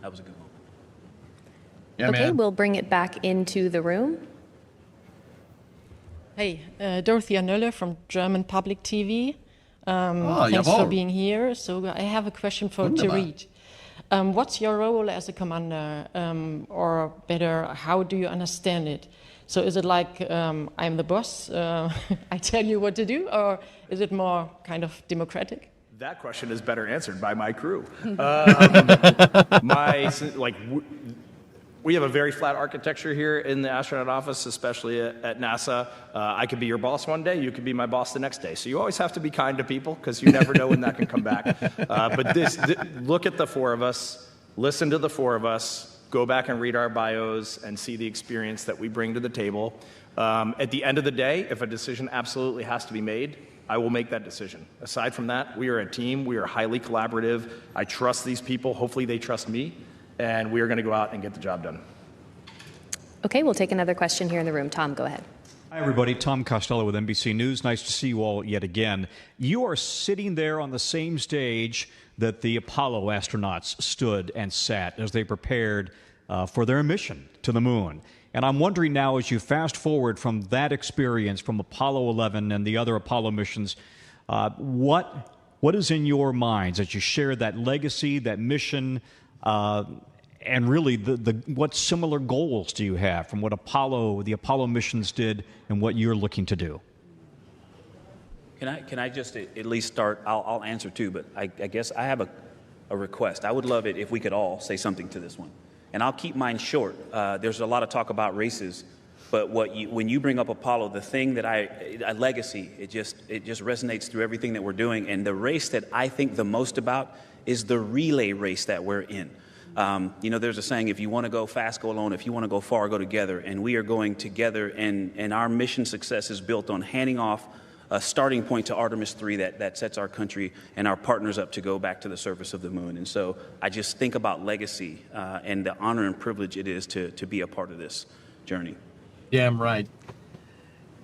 That was a good one. Yeah, Okay, man. we'll bring it back into the room. Hey, Dorothea Nöller from German Public TV. Ah, Thanks for jawohl. being here. So I have a question for Wunderbar. Reed. What's your role as a commander, or better, how do you understand it? So is it like I'm the boss, I tell you what to do, or is it more kind of democratic? That question is better answered by my crew. We have a very flat architecture here in the astronaut office, especially at NASA. I could be your boss one day, you could be my boss the next day. So you always have to be kind to people, because you never know when that can come back. But look at the four of us, listen to the four of us, go back and read our bios and see the experience that we bring to the table. At the end of the day, if a decision absolutely has to be made, I will make that decision. Aside from that, we are a team. We are highly collaborative. I trust these people. Hopefully they trust me. And we are going to go out and get the job done. Okay, we'll take another question here in the room. Tom, go ahead. Hi, everybody. Tom Costello with NBC News. Nice to see you all yet again. You are sitting there on the same stage that the Apollo astronauts stood and sat as they prepared for their mission to the moon. And I'm wondering now, as you fast forward from that experience from Apollo 11 and the other Apollo missions, what is in your minds as you share that legacy, that mission, and really what similar goals do you have from what the Apollo missions did and what you're looking to do? Can I just at least start? I'll answer too, but I guess I have a request. I would love it if we could all say something to this one. And I'll keep mine short. There's a lot of talk about races, but when you bring up Apollo, the thing that a legacy, it just resonates through everything that we're doing. And the race that I think the most about is the relay race that we're in. There's a saying, if you want to go fast, go alone. If you want to go far, go together. And we are going together, and our mission success is built on handing off a starting point to Artemis 3 that sets our country and our partners up to go back to the surface of the moon. And so I just think about legacy and the honor and privilege it is to be a part of this journey. Damn right.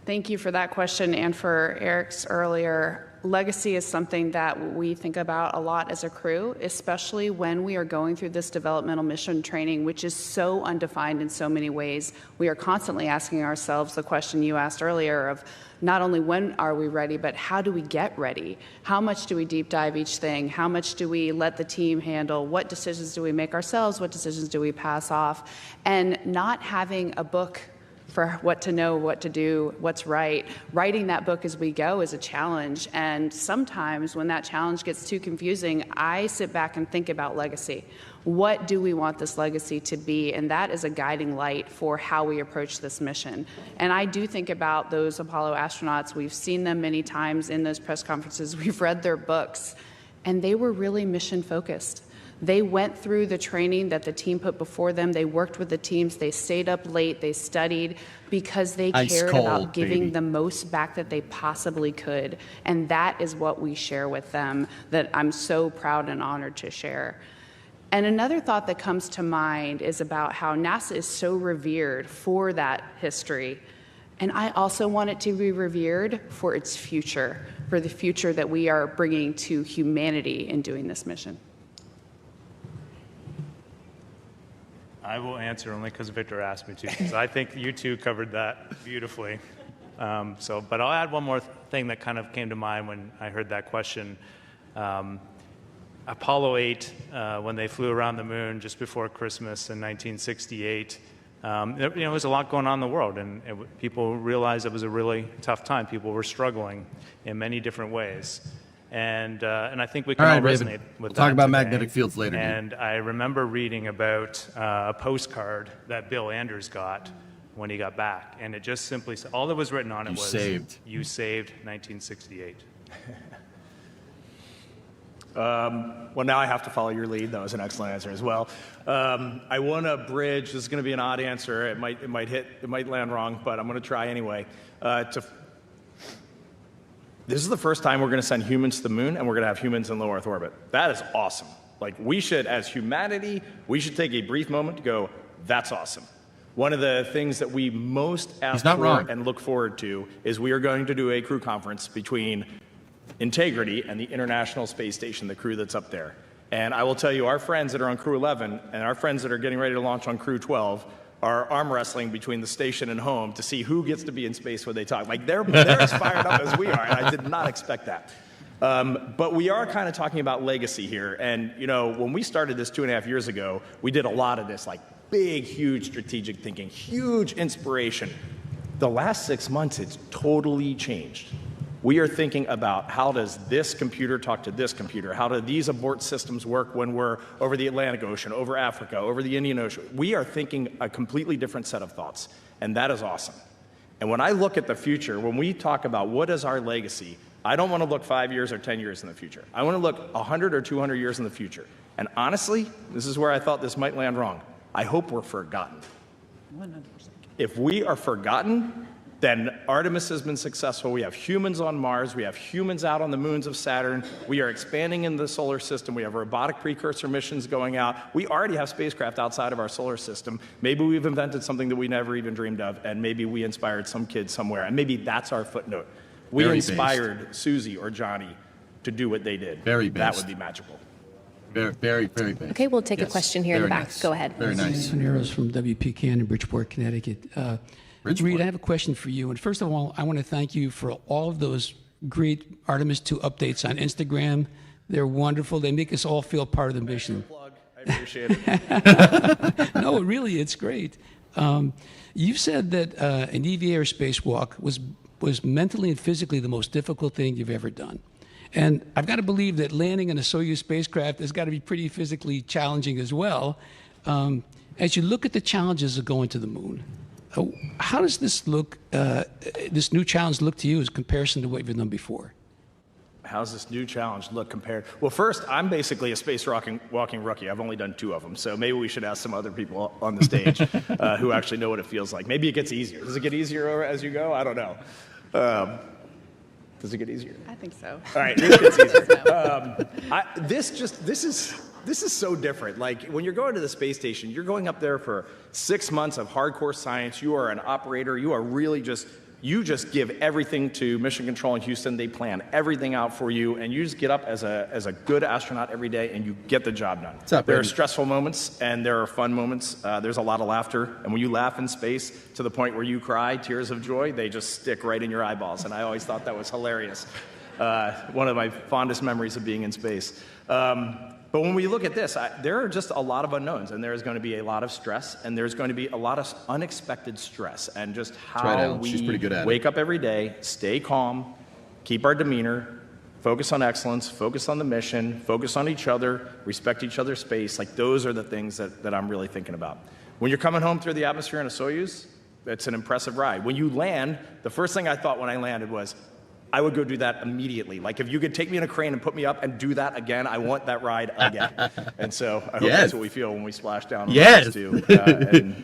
Thank you for that question and for Eric's earlier. Legacy is something that we think about a lot as a crew, especially when we are going through this developmental mission training, which is so undefined in so many ways. We are constantly asking ourselves the question you asked earlier of not only when are we ready, but how do we get ready? How much do we deep dive each thing? How much do we let the team handle? What decisions do we make ourselves? What decisions do we pass off? And not having a book for what to know, what to do, what's right. Writing that book as we go is a challenge. And sometimes when that challenge gets too confusing, I sit back and think about legacy. What do we want this legacy to be? And that is a guiding light for how we approach this mission. And I do think about those Apollo astronauts. We've seen them many times in those press conferences. We've read their books. And they were really mission focused. They went through the training that the team put before them. They worked with the teams. They stayed up late. They studied because they cared about giving the most back that they possibly could. And that is what we share with them that I'm so proud and honored to share. And another thought that comes to mind is about how NASA is so revered for that history. And I also want it to be revered for its future, for the future that we are bringing to humanity in doing this mission. I will answer only because Victor asked me to, because I think you two covered that beautifully. But I'll add one more thing that kind of came to mind when I heard that question. Apollo 8, when they flew around the moon just before Christmas in 1968, there was a lot going on in the world, and people realized it was a really tough time. People were struggling in many different ways. And I think we can all resonate with that. Talk about today. magnetic fields later. And I remember reading about a postcard that Bill Anders got when he got back, and it just simply said, all that was written on it was, "You saved 1968." Well, now I have to follow your lead. That was an excellent answer as well. I want to bridge. This is going to be an odd answer. It might land wrong, but I'm going to try anyway. This is the first time we're going to send humans to the moon, and we're going to have humans in low Earth orbit. That is awesome. Like, we should, as humanity, we should take a brief moment to go, that's awesome. One of the things that we most ask for and look forward to is we are going to do a crew conference between Integrity and the International Space Station, the crew that's up there. And I will tell you, our friends that are on Crew 11 and our friends that are getting ready to launch on Crew 12 are arm wrestling between the station and home to see who gets to be in space when they talk. Like, they're as fired up as we are, and I did not expect that. But we are kind of talking about legacy here. And, you know, when we started this 2.5 years ago, we did a lot of this, like, big, huge strategic thinking, huge inspiration. The last 6 months, it's totally changed. We are thinking about, how does this computer talk to this computer? How do these abort systems work when we're over the Atlantic Ocean, over Africa, over the Indian Ocean? We are thinking a completely different set of thoughts, and that is awesome. And when I look at the future, when we talk about what is our legacy, I don't want to look 5 years or 10 years in the future. I want to look 100 or 200 years in the future. And honestly, this is where I thought this might land wrong. I hope we're forgotten. 100%. If we are forgotten, then Artemis has been successful. We have humans on Mars. We have humans out on the moons of Saturn. We are expanding in the solar system. We have robotic precursor missions going out. We already have spacecraft outside of our solar system. Maybe we've invented something that we never even dreamed of, and maybe we inspired some kid somewhere, and maybe that's our footnote. We inspired Susie or Johnny to do what they did. That would be magical. Very big. Okay, we'll take a question here in the back. Nice. Go ahead. Very nice. Arrows from WPCAN in Bridgeport, Connecticut. Reed, I have a question for you. And first of all, I want to thank you for all of those great Artemis 2 updates on Instagram. They're wonderful. They make us all feel part of the mission. I appreciate it. No, really, it's great. You said that an EVA or spacewalk was mentally and physically the most difficult thing you've ever done. And I've got to believe that landing in a Soyuz spacecraft has got to be pretty physically challenging as well. As you look at the challenges of going to the moon, how does this look, this new challenge look to you as comparison to what you've done before? How's this new challenge look compared? Well, first, I'm basically a space walking rookie. I've only done 2 of them, so maybe we should ask some other people on the stage who actually know what it feels like. Maybe it gets easier. Does it get easier as you go? I don't know. Does it get easier? I think so. All right, this gets easier. This is so different. Like, when you're going to the space station, you're going up there for 6 months of hardcore science. You are an operator. You are really you just give everything to Mission Control in Houston. They plan everything out for you, and you just get up as a good astronaut every day, and you get the job done. There are stressful moments, and there are fun moments. There's a lot of laughter, and when you laugh in space to the point where you cry, tears of joy, they just stick right in your eyeballs, and I always thought that was hilarious. One of my fondest memories of being in space. But when we look at this, there are just a lot of unknowns, and there's going to be a lot of stress, and there's going to be a lot of unexpected stress, and just how we wake up every day, stay calm, keep our demeanor, focus on excellence, focus on the mission, focus on each other, respect each other's space. Like, those are the things that I'm really thinking about. When you're coming home through the atmosphere in a Soyuz, it's an impressive ride. When you land, the first thing I thought when I landed was, I would go do that immediately. Like, if you could take me in a crane and put me up and do that again, I want that ride again. And so I hope that's what we feel when we splash down on Artemis 2.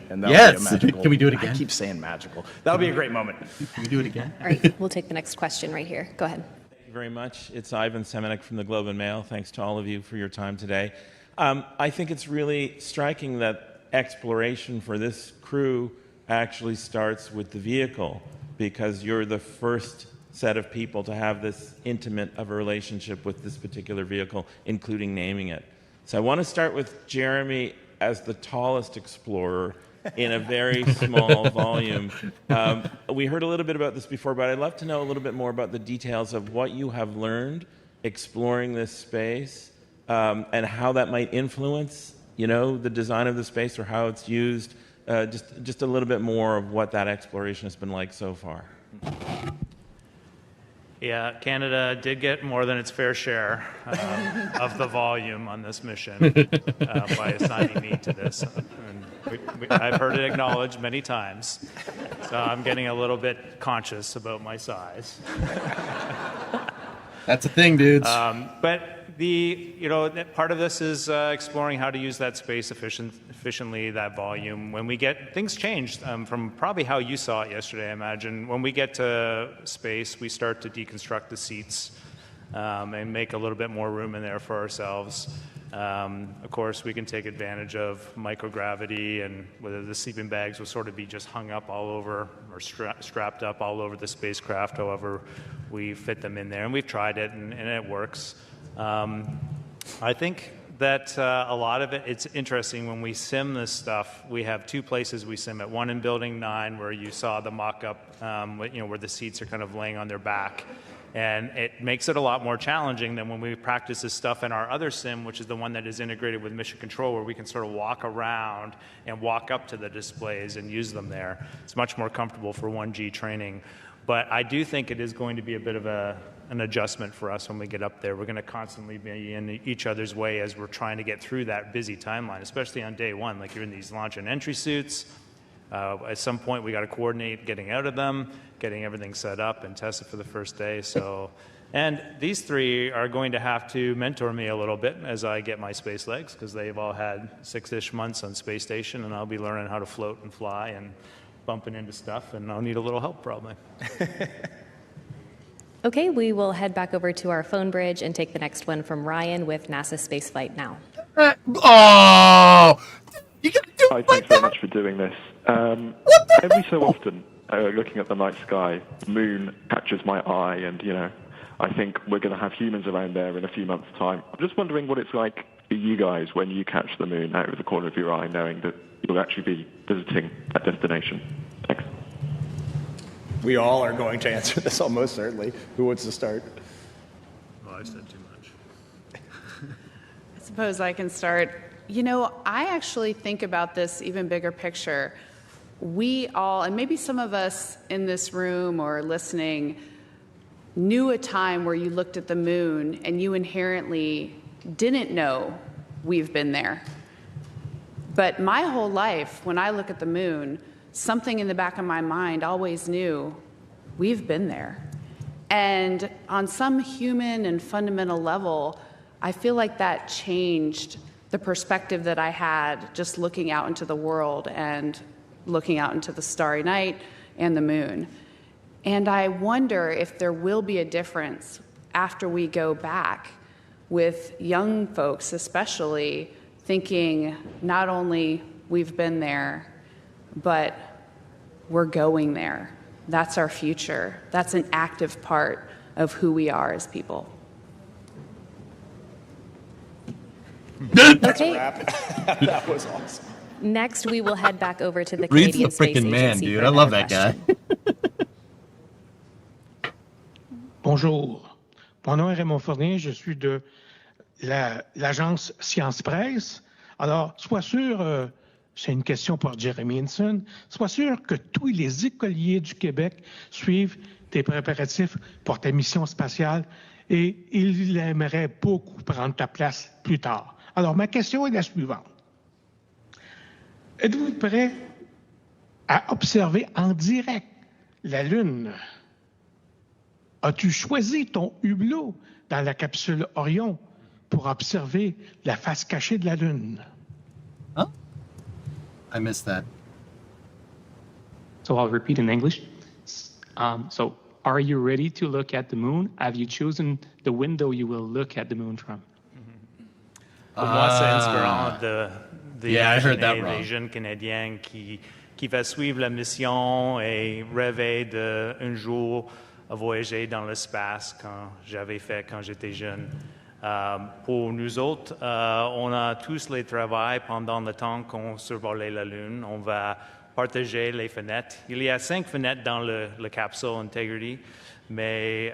And that'll be a magical. Can we do it again? I keep saying magical. That'll be a great moment. Can we do it again? All right, we'll take the next question right here. Go ahead. Thank you very much. It's Ivan Semenek from the Globe and Mail. Thanks to all of you for your time today. I think it's really striking that exploration for this crew actually starts with the vehicle, because you're the first set of people to have this intimate of a relationship with this particular vehicle, including naming it. So I want to start with Jeremy as the tallest explorer in a very small volume. We heard a little bit about this before, but I'd love to know a little bit more about the details of what you have learned exploring this space, and how that might influence, the design of the space or how it's used. Just a little bit more of what that exploration has been like so far. Yeah, Canada did get more than its fair share of the volume on this mission by assigning me to this. And I've heard it acknowledged many times, so I'm getting a little bit conscious about my size. That's a thing, dudes. But part of this is exploring how to use that space efficiently, that volume. When we get things changed from probably how you saw it yesterday, I imagine. When we get to space, we start to deconstruct the seats and make a little bit more room in there for ourselves. Of course, we can take advantage of microgravity, and whether the sleeping bags will sort of be just hung up all over or strapped up all over the spacecraft, however we fit them in there. And we've tried it, and it works. I think that a lot of it's interesting when we sim this stuff. We have two places we sim it. One in Building 9, where you saw the mock-up, where the seats are kind of laying on their back. And it makes it a lot more challenging than when we practice this stuff in our other sim, which is the one that is integrated with Mission Control, where we can sort of walk around and walk up to the displays and use them there. It's much more comfortable for 1G training. But I do think it is going to be a bit of an adjustment for us when we get up there. We're going to constantly be in each other's way as we're trying to get through that busy timeline, especially on day one. Like, you're in these launch and entry suits. At some point, we got to coordinate getting out of them, getting everything set up and tested for the first day. And these three are going to have to mentor me a little bit as I get my space legs, because they've all had 6-ish months on space station, and I'll be learning how to float and fly and bumping into stuff, and I'll need a little help probably. Okay, we will head back over to our phone bridge and take the next one from Ryan with NASA Spaceflight Now. Hi, thanks very much for doing this. Every so often, looking at the night sky, the moon catches my eye, and I think we're going to have humans around there in a few months' time. I'm just wondering what it's like for you guys when you catch the moon out of the corner of your eye, knowing that you'll actually be visiting that destination. Thanks. We all are going to answer this almost certainly. Who wants to start? Well, I said too much. I suppose I can start. I actually think about this even bigger picture. We all, and maybe some of us in this room or listening, knew a time where you looked at the moon and you inherently didn't know we've been there. But my whole life, when I look at the moon, something in the back of my mind always knew we've been there. And on some human and fundamental level, I feel like that changed the perspective that I had just looking out into the world and looking out into the starry night and the moon. And I wonder if there will be a difference after we go back, with young folks especially thinking not only we've been there, but we're going there. That's our future. That's an active part of who we are as people. Okay. That was awesome. Next, we will head back over to the Reed's Canadian the Space freaking man, Agency dude. for I love another that guy. Bonjour. Mon nom est Raymond Fournier. Je suis de l'agence Science Presse. Alors, sois sûr, c'est une question pour Jeremy Hinson, sois sûr que tous les écoliers du Québec suivent tes préparatifs pour ta mission spatiale et ils aimeraient beaucoup prendre ta place plus tard. Alors, ma question est la suivante. Êtes-vous prêt à observer en direct la Lune? As-tu choisi ton hublot dans la capsule Orion pour observer la face cachée de la Lune? Huh? I missed that. So I'll repeat in English. So are you ready to look at the moon? Have you chosen the window you will look at the moon from? Pour moi, c'est inspirant I heard that wrong. des jeunes Canadiens qui va suivre la mission et rêver d'un jour voyager dans l'espace quand j'étais jeune. Pour nous autres, on a tous les travaux pendant le temps qu'on survolait la Lune. On va partager les fenêtres. Il y a 5 fenêtres dans le capsule Integrity, mais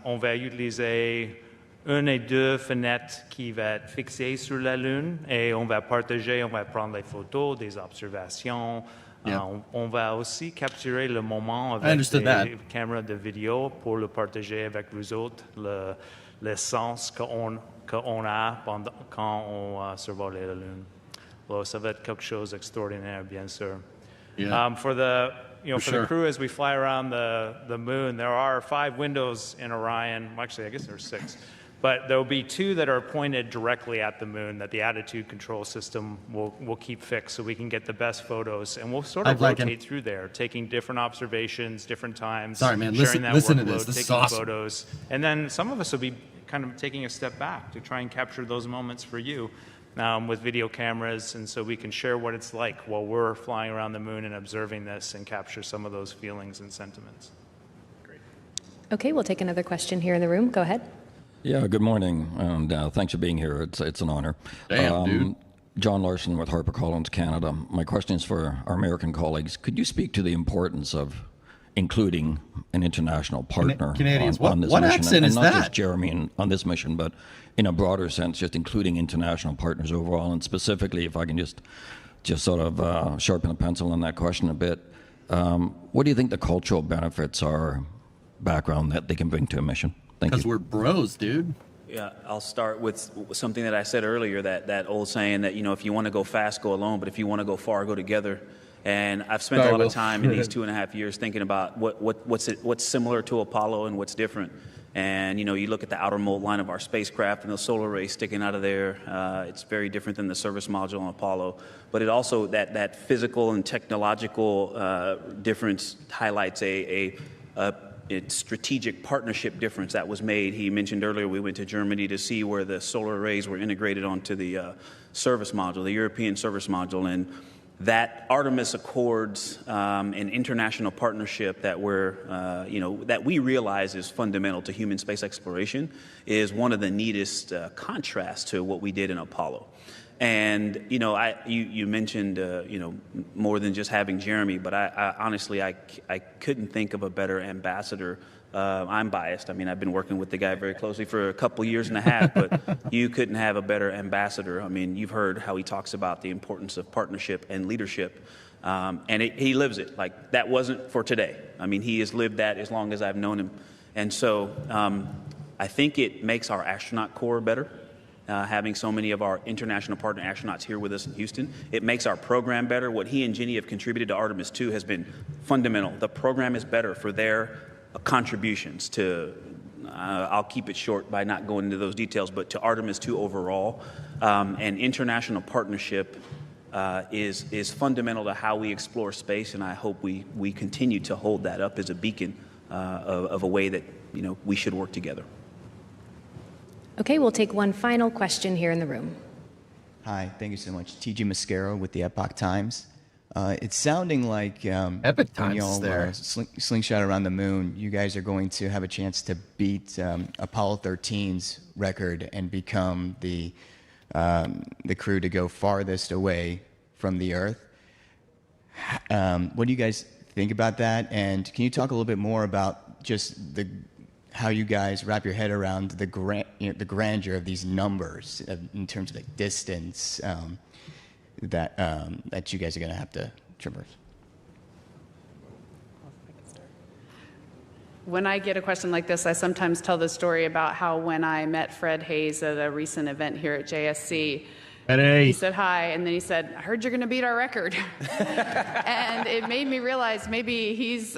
on va utiliser 1 et 2 fenêtres qui vont être fixées sur la Lune et on va partager, on va prendre des photos, des observations. Yeah. On va aussi capturer le moment avec des caméras de vidéo pour le partager avec vous autres, le sens qu'on a quand on survole la Lune. Alors, ça va être quelque chose d'extraordinaire, bien sûr. Yeah. For the for the crew as we fly around the moon, there are 5 windows in Orion. Well, actually, I guess there's 6. But there will be 2 that are pointed directly at the moon that the attitude control system will keep fixed so we can get the best photos. And we'll sort of rotate through there, taking different observations, different times, Sorry, man. sharing that Listen workload, to this. This is taking awesome. photos. And then some of us will be kind of taking a step back to try and capture those moments for you with video cameras, and so we can share what it's like while we're flying around the moon and observing this and capture some of those feelings and sentiments. Okay, we'll take another question here in the room. Go ahead. Yeah, good morning, and thanks for being here. It's an honor. Damn, dude. John Larson with HarperCollins Canada. My question is for our American colleagues. Could you speak to the importance of including an international partner Canadians. on this What mission? accent is not that? just Jeremy on this mission, but in a broader sense, just including international partners overall. And specifically, if I can just sort of sharpen the pencil on that question a bit, what do you think the cultural benefits are, background that they can bring to a mission? Thank you. Because we're bros, dude. Yeah, I'll start with something that I said earlier, that old saying that, if you want to go fast, go alone, but if you want to go far, go together. And I've spent a lot of time in these 2.5 years thinking about what's similar to Apollo and what's different. And, you look at the outer mold line of our spacecraft and the solar rays sticking out of there. It's very different than the service module on Apollo. But it also, that physical and technological difference highlights a strategic partnership difference that was made. He mentioned earlier we went to Germany to see where the solar arrays were integrated onto the service module, the European service module, and that Artemis Accords, an international partnership that that we realize is fundamental to human space exploration, is one of the neatest contrasts to what we did in Apollo. And you mentioned more than just having Jeremy, but I honestly couldn't think of a better ambassador. I'm biased. I mean, I've been working with the guy very closely for a couple years and a half, but you couldn't have a better ambassador. I mean, you've heard how he talks about the importance of partnership and leadership, and he lives it. Like, that wasn't for today. I mean, he has lived that as long as I've known him, and so I think it makes our astronaut corps better. Having so many of our international partner astronauts here with us in Houston. It makes our program better. What he and Jenny have contributed to Artemis 2 has been fundamental. The program is better for their contributions to, I'll keep it short by not going into those details, but to Artemis 2 overall. And international partnership is fundamental to how we explore space, and I hope we continue to hold that up as a beacon of a way that we should work together. Okay, we'll take one final question here in the room. Hi, thank you so much. TG Mascaro with the Epoch Times. It's sounding like Epoch Times when y'all is there. slingshot around the moon, you guys are going to have a chance to beat Apollo 13's record and become the crew to go farthest away from the Earth. What do you guys think about that? And can you talk a little bit more about just how you guys wrap your head around the grandeur of these numbers in terms of the distance that you guys are going to have to traverse? When I get a question like this, I sometimes tell the story about how when I met Fred Hayes at a recent event here at JSC, he said hi, and then he said, "I heard you're going to beat our record." And it made me realize maybe he's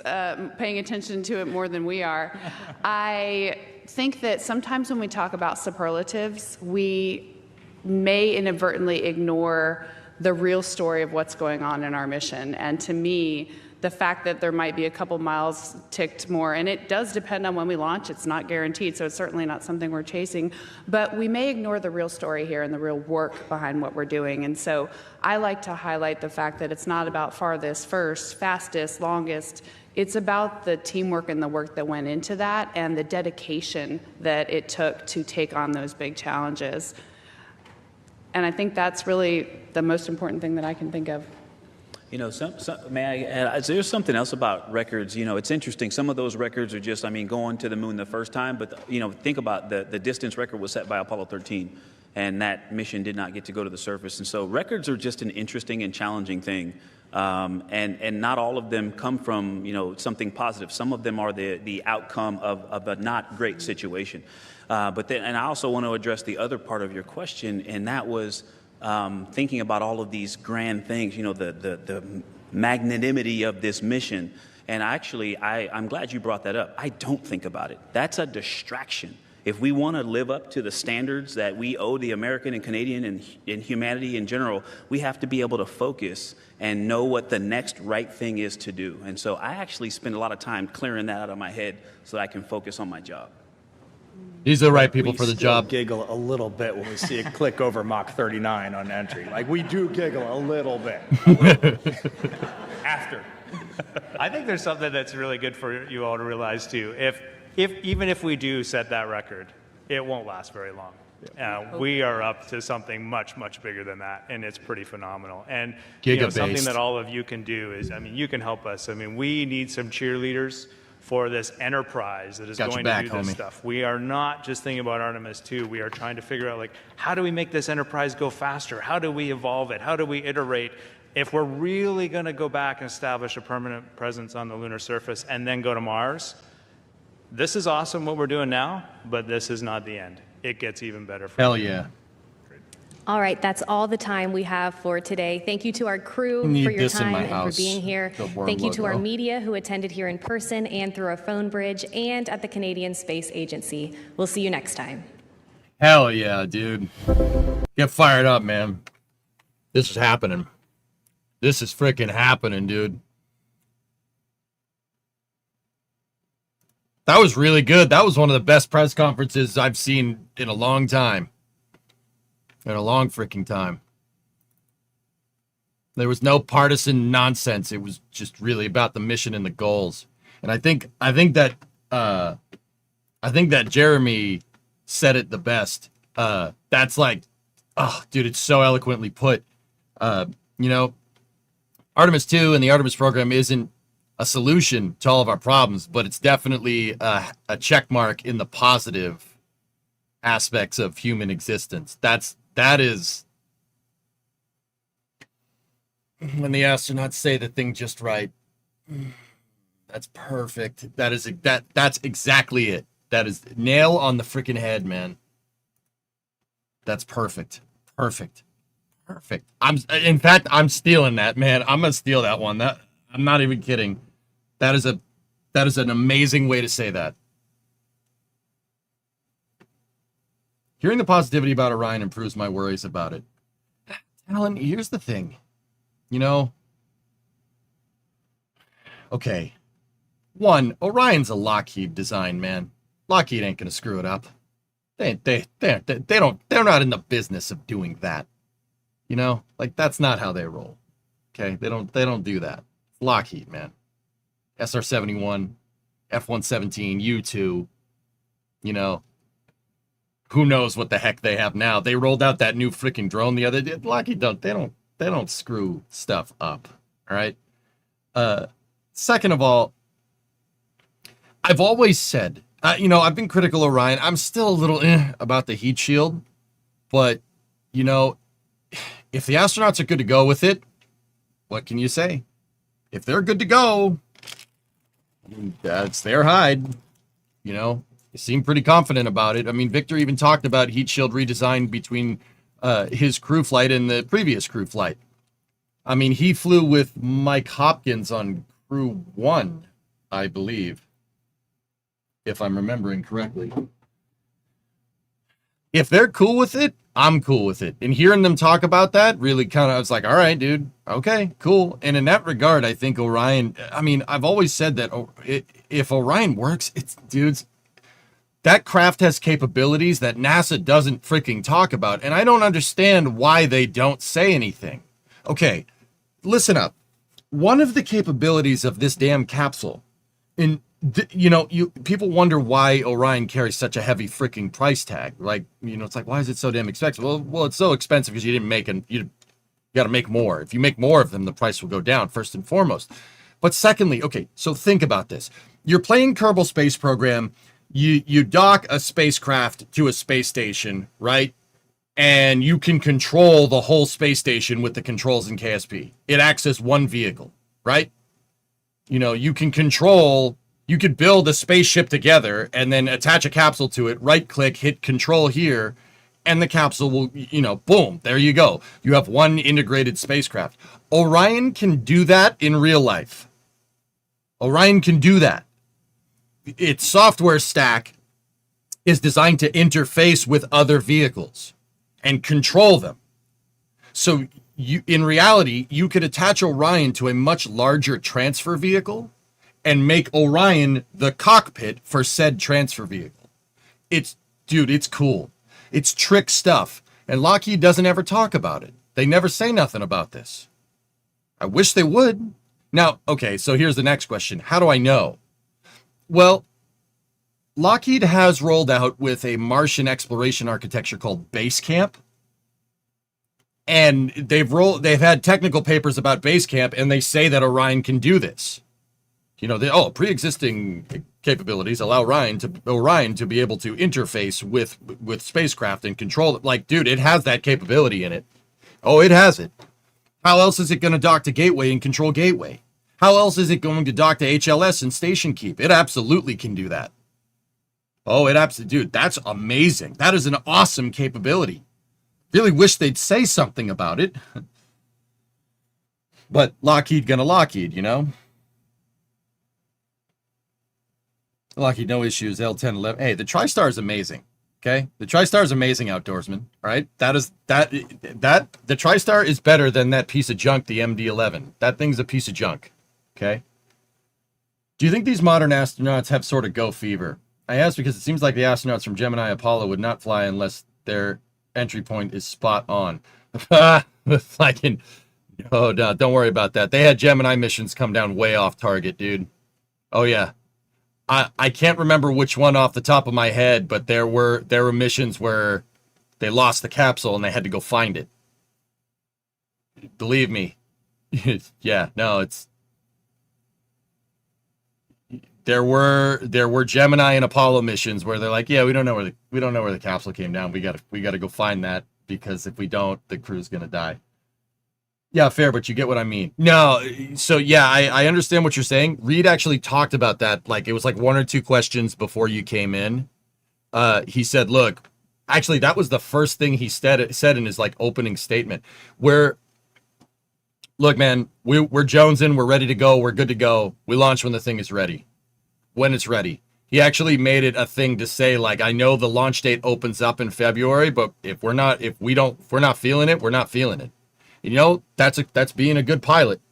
paying attention to it more than we are. I think that sometimes when we talk about superlatives, we may inadvertently ignore the real story of what's going on in our mission. And to me, the fact that there might be a couple miles ticked more, and it does depend on when we launch. It's not guaranteed, so it's certainly not something we're chasing. But we may ignore the real story here and the real work behind what we're doing. And so I like to highlight the fact that it's not about farthest, first, fastest, longest. It's about the teamwork and the work that went into that and the dedication that it took to take on those big challenges. And I think that's really the most important thing that I can think of. There's something else about records. It's interesting. Some of those records are just, going to the moon the first time. But, think about the distance record was set by Apollo 13. And that mission did not get to go to the surface. And so records are just an interesting and challenging thing. And not all of them come from, something positive. Some of them are the outcome of a not great situation. And I also want to address the other part of your question, and that was thinking about all of these grand things, the magnanimity of this mission. And actually, I'm glad you brought that up. I don't think about it. That's a distraction. If we want to live up to the standards that we owe the American and Canadian and humanity in general, we have to be able to focus and know what the next right thing is to do. And so I actually spend a lot of time clearing that out of my head so that I can focus on my job. These are the right people for the job. We giggle a little bit when we see it click over Mach 39 on entry. Like, we do giggle a little bit. After. I think there's something that's really good for you all to realize too. Even if we do set that record, it won't last very long. We are up to something much, much bigger than that, and it's pretty phenomenal. And something that all of you can do is, you can help us. We need some cheerleaders for this enterprise that is going to do this stuff. We are not just thinking about Artemis 2. We are trying to figure out, how do we make this enterprise go faster? How do we evolve it? How do we iterate? If we're really going to go back and establish a permanent presence on the lunar surface and then go to Mars, this is awesome what we're doing now, but this is not the end. It gets even better. Hell yeah. All right, that's all the time we have for today. Thank you to our crew Need for your this in time my and for house. being here. The worm Thank you to our logo. media who attended here in person and through our phone bridge and at the Canadian Space Agency. We'll see you next time. Hell yeah, dude. Get fired up, man. This is happening. This is freaking happening, dude. That was really good. That was one of the best press conferences I've seen in a long time. In a long freaking time. There was no partisan nonsense. It was just really about the mission and the goals. And I think that Jeremy said it the best. That's like, oh, dude, it's so eloquently put. Artemis 2 and the Artemis program isn't a solution to all of our problems, but it's definitely a check mark in the positive aspects of human existence. That is when the astronauts say the thing just right. That's perfect. That's exactly it. That is nail on the freaking head, man. That's perfect. Perfect. In fact, I'm stealing that, man. I'm gonna steal that one. I'm not even kidding. That is an amazing way to say that. Hearing the positivity about Orion improves my worries about it. Alan, here's the thing. Okay. One, Orion's a Lockheed design, man. Lockheed ain't gonna screw it up. They're not in the business of doing that. That's not how they roll. Okay, they don't do that. Lockheed, man. SR-71, F-117, U-2. Who knows what the heck they have now? They rolled out that new freaking drone the other day. Lockheed they don't screw stuff up. All right. Second of all, I've always said, I've been critical of Orion. I'm still a little about the heat shield, but if the astronauts are good to go with it, what can you say? If they're good to go, that's their hide. You seem pretty confident about it. I mean, Victor even talked about heat shield redesign between his crew flight and the previous crew flight. I mean, he flew with Mike Hopkins on Crew 1, I believe, if I'm remembering correctly. If they're cool with it, I'm cool with it. And hearing them talk about that really I was like, all right, dude, okay, cool. And in that regard, I think Orion, I've always said that if Orion works, dudes, that craft has capabilities that NASA doesn't freaking talk about. And I don't understand why they don't say anything. Okay, listen up. One of the capabilities of this damn capsule, people wonder why Orion carries such a heavy freaking price tag. It's like, why is it so damn expensive? Well, it's so expensive because you got to make more. If you make more of them, the price will go down, first and foremost. But secondly, okay, so think about this. You're playing Kerbal Space Program. You dock a spacecraft to a space station, right? And you can control the whole space station with the controls in KSP. It acts as one vehicle, right? You can control. You could build a spaceship together and then attach a capsule to it, right click, hit control here, and the capsule will, boom, there you go. You have one integrated spacecraft. Orion can do that in real life. Orion can do that. Its software stack is designed to interface with other vehicles and control them. So in reality, you could attach Orion to a much larger transfer vehicle and make Orion the cockpit for said transfer vehicle. It's cool. It's trick stuff. And Lockheed doesn't ever talk about it. They never say nothing about this. I wish they would. Now, okay, so here's the next question. How do I know? Well, Lockheed has rolled out with a Martian exploration architecture called Basecamp. And they've had technical papers about Basecamp, and they say that Orion can do this. Pre-existing capabilities allow Orion to be able to interface with spacecraft and control it. Like, dude, it has that capability in it. Oh, it has it. How else is it going to dock to Gateway and control Gateway? How else is it going to dock to HLS and Station Keep? It absolutely can do that. Oh, dude, that's amazing. That is an awesome capability. Really wish they'd say something about it. But Lockheed, Lockheed, Lockheed, no issues, L10, 11. Hey, the TriStar is amazing, okay? The TriStar is amazing, outdoorsman, all right? The TriStar is better than that piece of junk, the MD-11. That thing's a piece of junk, okay? Do you think these modern astronauts have sort of go fever? I ask because it seems like the astronauts from Gemini Apollo would not fly unless their entry point is spot on. No, don't worry about that. They had Gemini missions come down way off target, dude. Oh, yeah. I can't remember which one off the top of my head, but there were missions where they lost the capsule and they had to go find it. Believe me. Yeah, no, it's... There were Gemini and Apollo missions where they're like, yeah, we don't know where the capsule came down. We gotta go find that, because if we don't, the crew's gonna die. Yeah, fair, but you get what I mean. No, so yeah, I understand what you're saying. Reed actually talked about that. Like, it was like 1 or 2 questions before you came in. He said, look, actually, that was the first thing he said in his like opening statement, where, look, man, we're jonesing, we're ready to go, we're good to go. We launch when the thing is ready. When it's ready. He actually made it a thing to say, like, I know the launch date opens up in February, but if we're not feeling it, we're not feeling it. That's being a good pilot.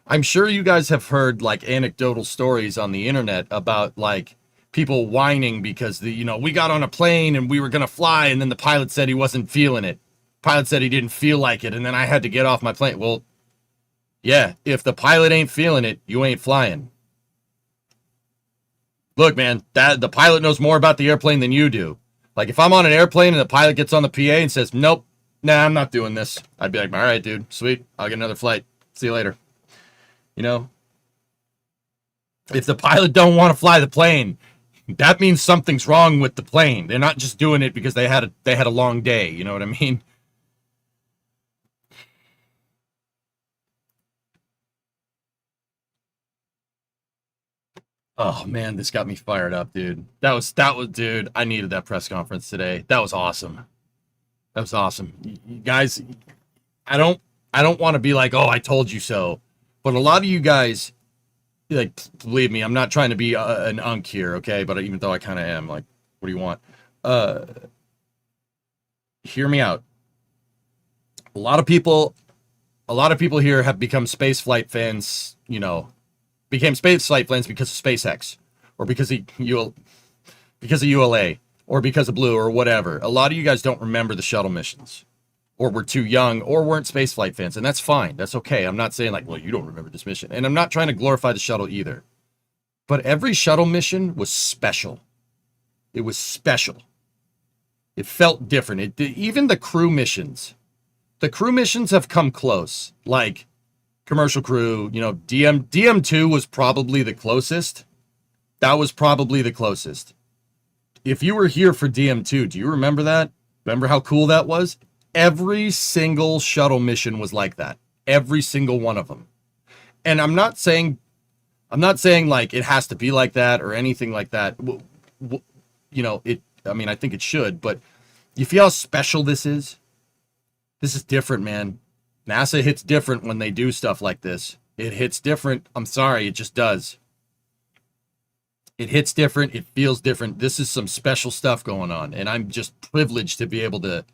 I'm sure you guys have heard like anecdotal stories on the internet about like people whining because we got on a plane and we were going to fly, and then the pilot said he wasn't feeling it. Pilot said he didn't feel like it, and then I had to get off my plane. Well, yeah, if the pilot ain't feeling it, you ain't flying. Look, man, the pilot knows more about the airplane than you do. Like, if I'm on an airplane and the pilot gets on the PA and says, nope, nah, I'm not doing this, I'd be like, all right, dude, sweet, I'll get another flight. See you later. If the pilot don't want to fly the plane, that means something's wrong with the plane. They're not just doing it because they had a long day. You know what I mean? Oh man, this got me fired up, dude. That was, dude. I needed that press conference today. That was awesome. That was awesome, you guys. I don't want to be like, oh, I told you so, but a lot of you guys, like, believe me, I'm not trying to be an unk here, okay? But even though I kind of am, like, what do you want? Hear me out. A lot of people here have become spaceflight fans, became spaceflight fans because of SpaceX, or because of ULA, or because of Blue, or whatever. A lot of you guys don't remember the shuttle missions, or were too young, or weren't spaceflight fans, and that's fine. That's okay. I'm not saying like, well, you don't remember this mission, and I'm not trying to glorify the shuttle either. But every shuttle mission was special. It was special. It felt different. Even the crew missions. The crew missions have come close. Like, Commercial Crew, DM2 was probably the closest. That was probably the closest. If you were here for DM2, do you remember that? Remember how cool that was? Every single shuttle mission was like that. Every single one of them. And I'm not saying like it has to be like that or anything like that. I think it should, but You feel how special this is? This is different, man. NASA hits different when they do stuff like this. It hits different. I'm sorry, it just does. It hits different. It feels different. This is some special stuff going on, and I'm just privileged to be able to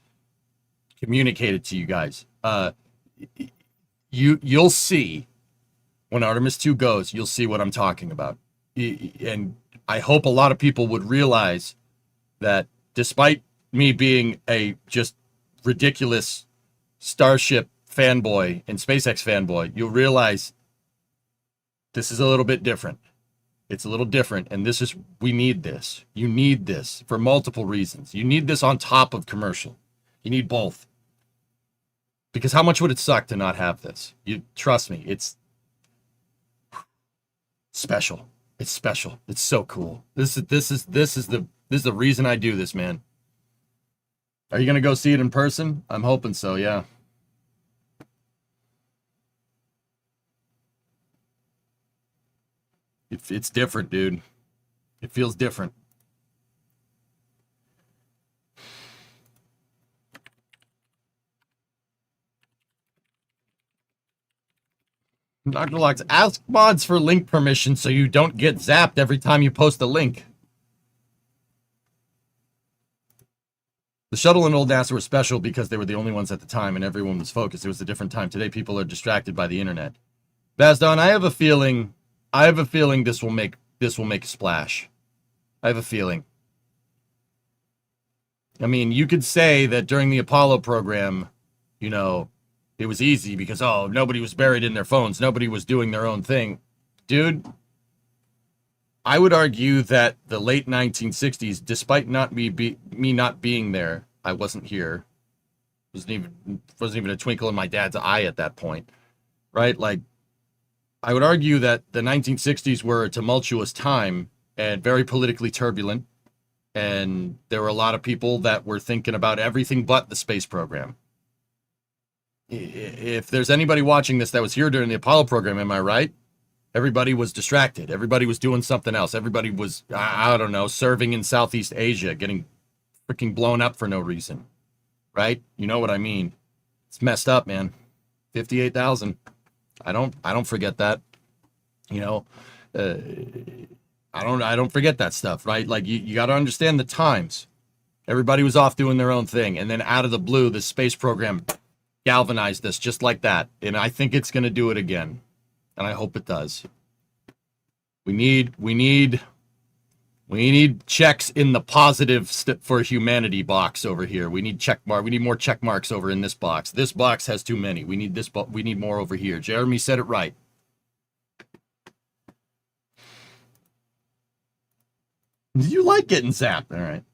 communicate it to you guys. You'll see when Artemis 2 goes. You'll see what I'm talking about, and I hope a lot of people would realize that despite me being a just ridiculous Starship fanboy and SpaceX fanboy, you'll realize this is a little bit different. It's a little different, and we need this. You need this for multiple reasons. You need this on top of commercial. You need both. Because how much would it suck to not have this? You trust me, it's special. It's special. It's so cool. This is the reason I do this, man. Are you gonna go see it in person? I'm hoping so, yeah. It's different, dude. It feels different. Dr. Locks, ask mods for link permission so you don't get zapped every time you post a link. The shuttle and old NASA were special because they were the only ones at the time and everyone was focused. It was a different time. Today, people are distracted by the internet. Bazdon, I have a feeling this will make a splash. I have a feeling. I mean, you could say that during the Apollo program, you know, it was easy because, oh, nobody was buried in their phones. Nobody was doing their own thing. Dude, I would argue that the late 1960s, despite me not being there, I wasn't here. Wasn't even a twinkle in my dad's eye at that point, right? Like, I would argue that the 1960s were a tumultuous time and very politically turbulent, and there were a lot of people that were thinking about everything but the space program. If there's anybody watching this that was here during the Apollo program, am I right? Everybody was distracted. Everybody was doing something else. Everybody was, I don't know, serving in Southeast Asia, getting freaking blown up for no reason. Right? You know what I mean? It's messed up, man. 58,000. I don't forget that. You know, I don't forget that stuff, right? Like you got to understand the times. Everybody was off doing their own thing, and then out of the blue, the space program galvanized us just like that. And I think it's going to do it again. And I hope it does. We need checks in the positive for humanity box over here. We need we need more check marks over in this box. This box has too many. We need we need more over here. Jeremy said it right. You like getting zapped, all right.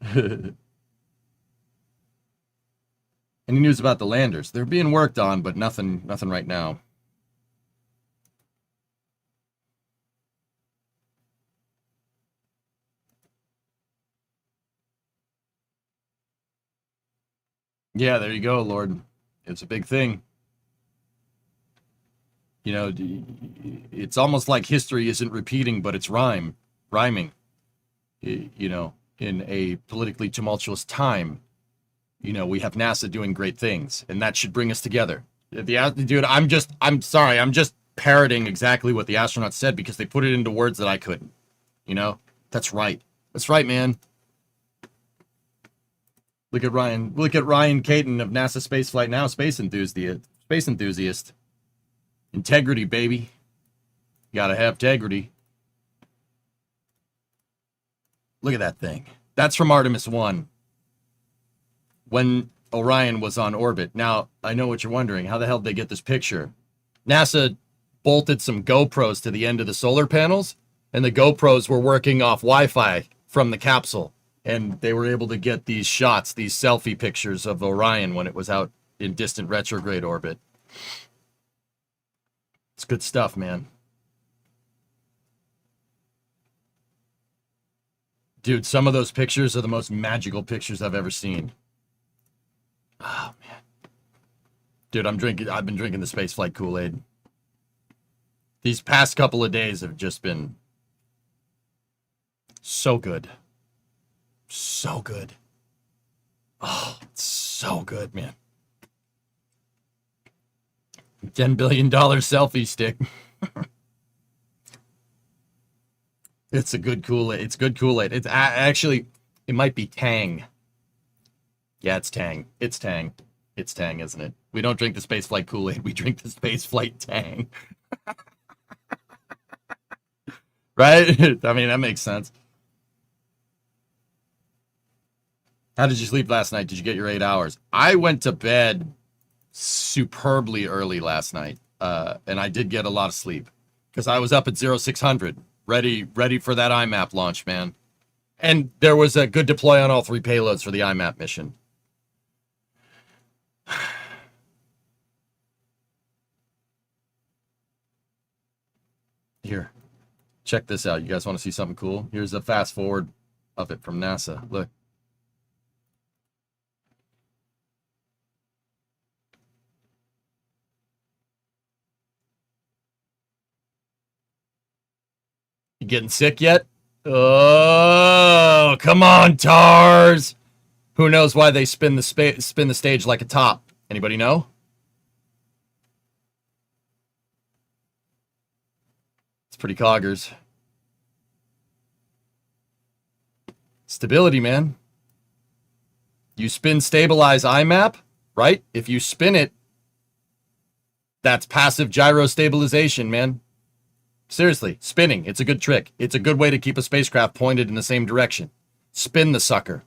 Any news about the landers? They're being worked on, but nothing right now. Yeah, there you go, Lord. It's a big thing. You know, it's almost like history isn't repeating, but it's rhyming. You know, in a politically tumultuous time, you know, we have NASA doing great things, and that should bring us together. Dude, I'm sorry, I'm just parroting exactly what the astronauts said because they put it into words that I couldn't. You know, that's right. That's right, man. Look at Ryan Caton of NASA Spaceflight Now, space enthusiast. Integrity, baby. Gotta have integrity. Look at that thing. That's from Artemis 1. When Orion was on orbit. Now, I know what you're wondering. How the hell did they get this picture? NASA bolted some GoPros to the end of the solar panels, and the GoPros were working off Wi-Fi from the capsule. And they were able to get these shots, these selfie pictures of Orion when it was out in distant retrograde orbit. It's good stuff, man. Dude, some of those pictures are the most magical pictures I've ever seen. Oh, man. Dude, I've been drinking the spaceflight Kool-Aid. These past couple of days have just been so good. So good. Oh, it's so good, man. $10 billion selfie stick. It's a good Kool-Aid. It's good Kool-Aid. It's actually, it might be Tang. Yeah, it's Tang. It's Tang. It's Tang, isn't it? We don't drink the spaceflight Kool-Aid. We drink the spaceflight Tang. Right? I mean, that makes sense. How did you sleep last night? Did you get your 8 hours? I went to bed superbly early last night, and I did get a lot of sleep because I was up at 0600, ready for that IMAP launch, man. And there was a good deploy on all 3 payloads for the IMAP mission. Here, check this out. You guys want to see something cool? Here's a fast forward of it from NASA. Look. You getting sick yet? Oh, come on, TARS. Who knows why they spin the stage like a top? Anybody know? It's pretty coggers. Stability, man. You spin stabilize IMAP, right? If you spin it, that's passive gyro stabilization, man. Seriously, spinning. It's a good trick. It's a good way to keep a spacecraft pointed in the same direction. Spin the sucker.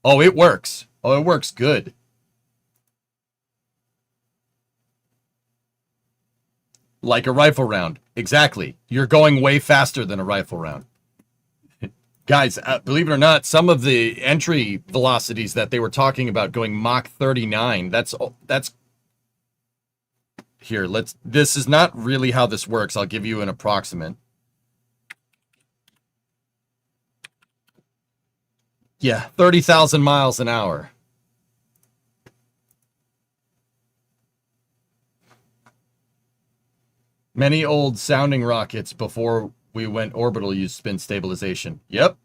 Oh, it works. Oh, it works good. Like a rifle round. Exactly. You're going way faster than a rifle round. Guys, believe it or not, some of the entry velocities that they were talking about going Mach 39, that's here, this is not really how this works. I'll give you an approximate. Yeah, 30,000 miles an hour. Many old sounding rockets before we went orbital used spin stabilization. Yep.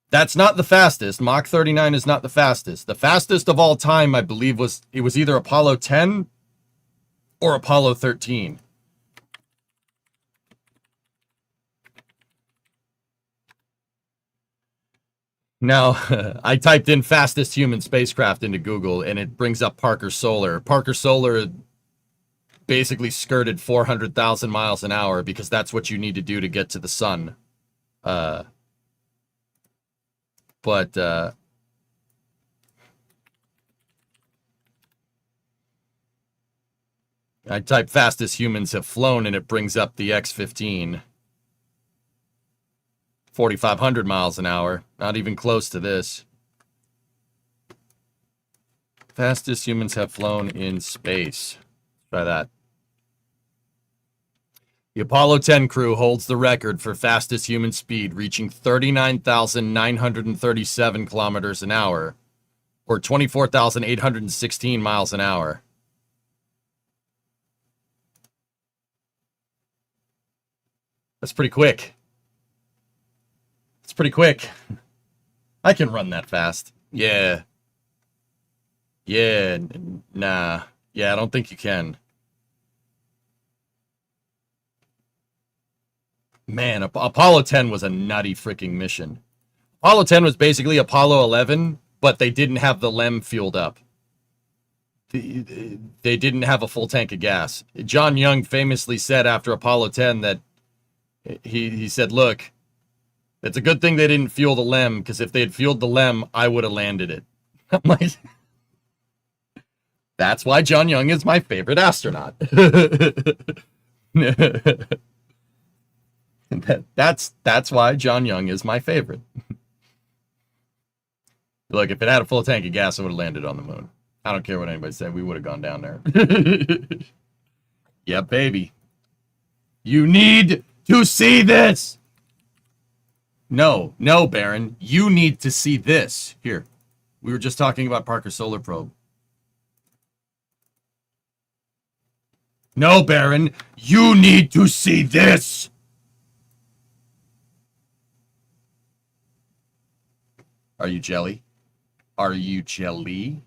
That's not the fastest. Mach 39 is not the fastest. The fastest of all time, I believe, was either Apollo 10 or Apollo 13. Now, I typed in fastest human spacecraft into Google, and it brings up Parker Solar. Parker Solar basically skirted 400,000 miles an hour because that's what you need to do to get to the sun. But I type fastest humans have flown, and it brings up the X-15. 4,500 miles an hour. Not even close to this. Fastest humans have flown in space. Try that. The Apollo 10 crew holds the record for fastest human speed, reaching 39,937 kilometers an hour, or 24,816 miles an hour. That's pretty quick. It's pretty quick. I can run that fast. Yeah. Yeah, nah. Yeah, I don't think you can. Man, Apollo 10 was a nutty freaking mission. Apollo 10 was basically Apollo 11, but they didn't have the LEM fueled up. They didn't have a full tank of gas. John Young famously said after Apollo 10 that he said, look, it's a good thing they didn't fuel the LEM, because if they had fueled the LEM, I would have landed it. I'm like, that's why John Young is my favorite astronaut. That's why John Young is my favorite. Look, if it had a full tank of gas, it would have landed on the moon. I don't care what anybody said. We would have gone down there. Yeah, baby. You need to see this. No, Baron. You need to see this. Here. We were just talking about Parker Solar Probe. No, Baron. You need to see this. Are you jelly? Are you jelly?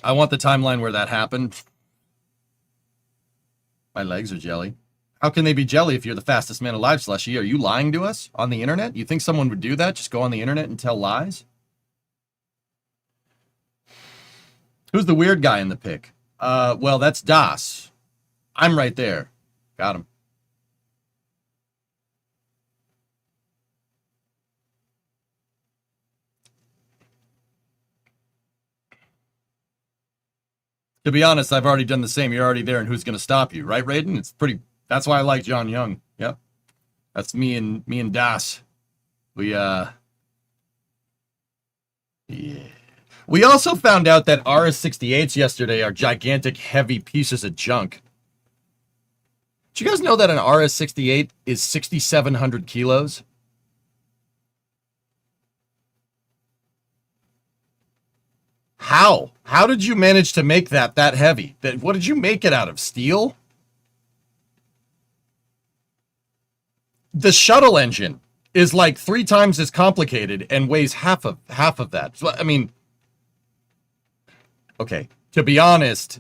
I want the timeline where that happened. My legs are jelly. How can they be jelly if you're the fastest man alive, Slushy? Are you lying to us on the internet? You think someone would do that? Just go on the internet and tell lies? Who's the weird guy in the pic? Well, that's Das. I'm right there. Got him. To be honest, I've already done the same. You're already there, and who's going to stop you, right, Raiden? It's pretty. That's why I like John Young. Yep, that's me and Das. Yeah. We also found out that RS-68s yesterday are gigantic, heavy pieces of junk. Did you guys know that an RS-68 is 6,700 kilos? How? How did you manage to make that heavy? What did you make it out of? Steel? The shuttle engine is like 3 times as complicated and weighs half of that. So, I mean, okay, to be honest,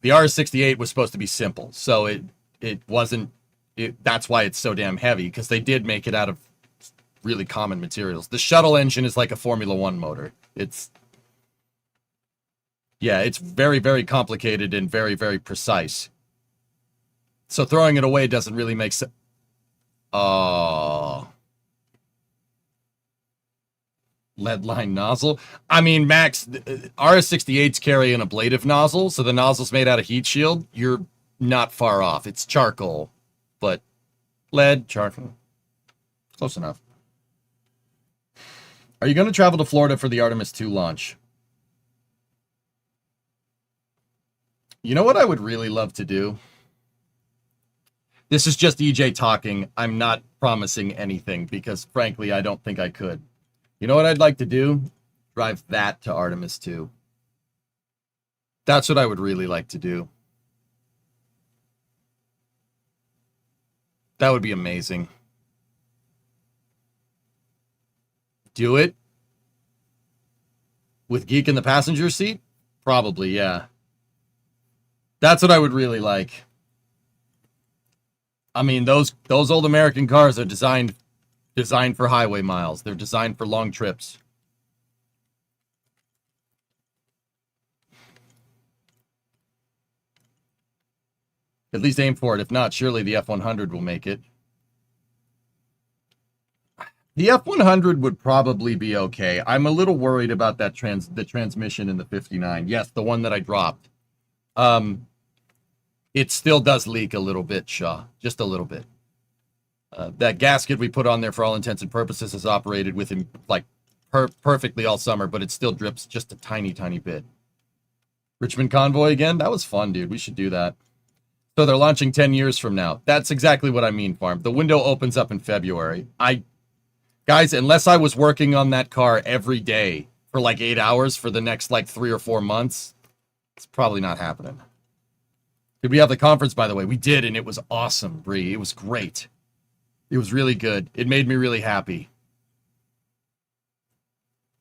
the RS-68 was supposed to be simple, so it wasn't. That's why it's so damn heavy, because they did make it out of really common materials. The shuttle engine is like a Formula One motor. It's very, very complicated and very, very precise. So throwing it away doesn't really make sense. Oh. Lead line nozzle. I mean, Max, RS-68s carry an ablative nozzle, so the nozzle's made out of heat shield. You're not far off. It's charcoal, but lead, charcoal. Close enough. Are you going to travel to Florida for the Artemis 2 launch? You know what I would really love to do? This is just EJ talking. I'm not promising anything because, frankly, I don't think I could. You know what I'd like to do? Drive that to Artemis 2. That's what I would really like to do. That would be amazing. Do it? With Geek in the passenger seat? Probably, yeah. That's what I would really like. I mean, those old American cars are designed for highway miles. They're designed for long trips. At least aim for it. If not, surely the F-100 will make it. The F-100 would probably be okay. I'm a little worried about that the transmission in the 59. Yes, the one that I dropped. It still does leak a little bit, Shaw. Just a little bit. That gasket we put on there, for all intents and purposes, has operated with him like perfectly all summer, but it still drips just a tiny, tiny bit. Richmond Convoy again? That was fun, dude. We should do that. So they're launching 10 years from now. That's exactly what I mean, Farm. The window opens up in February. Guys, unless I was working on that car every day for like 8 hours for the next like 3 or 4 months, it's probably not happening. Did we have the conference, by the way? We did, and it was awesome, Bree. It was great. It was really good. It made me really happy.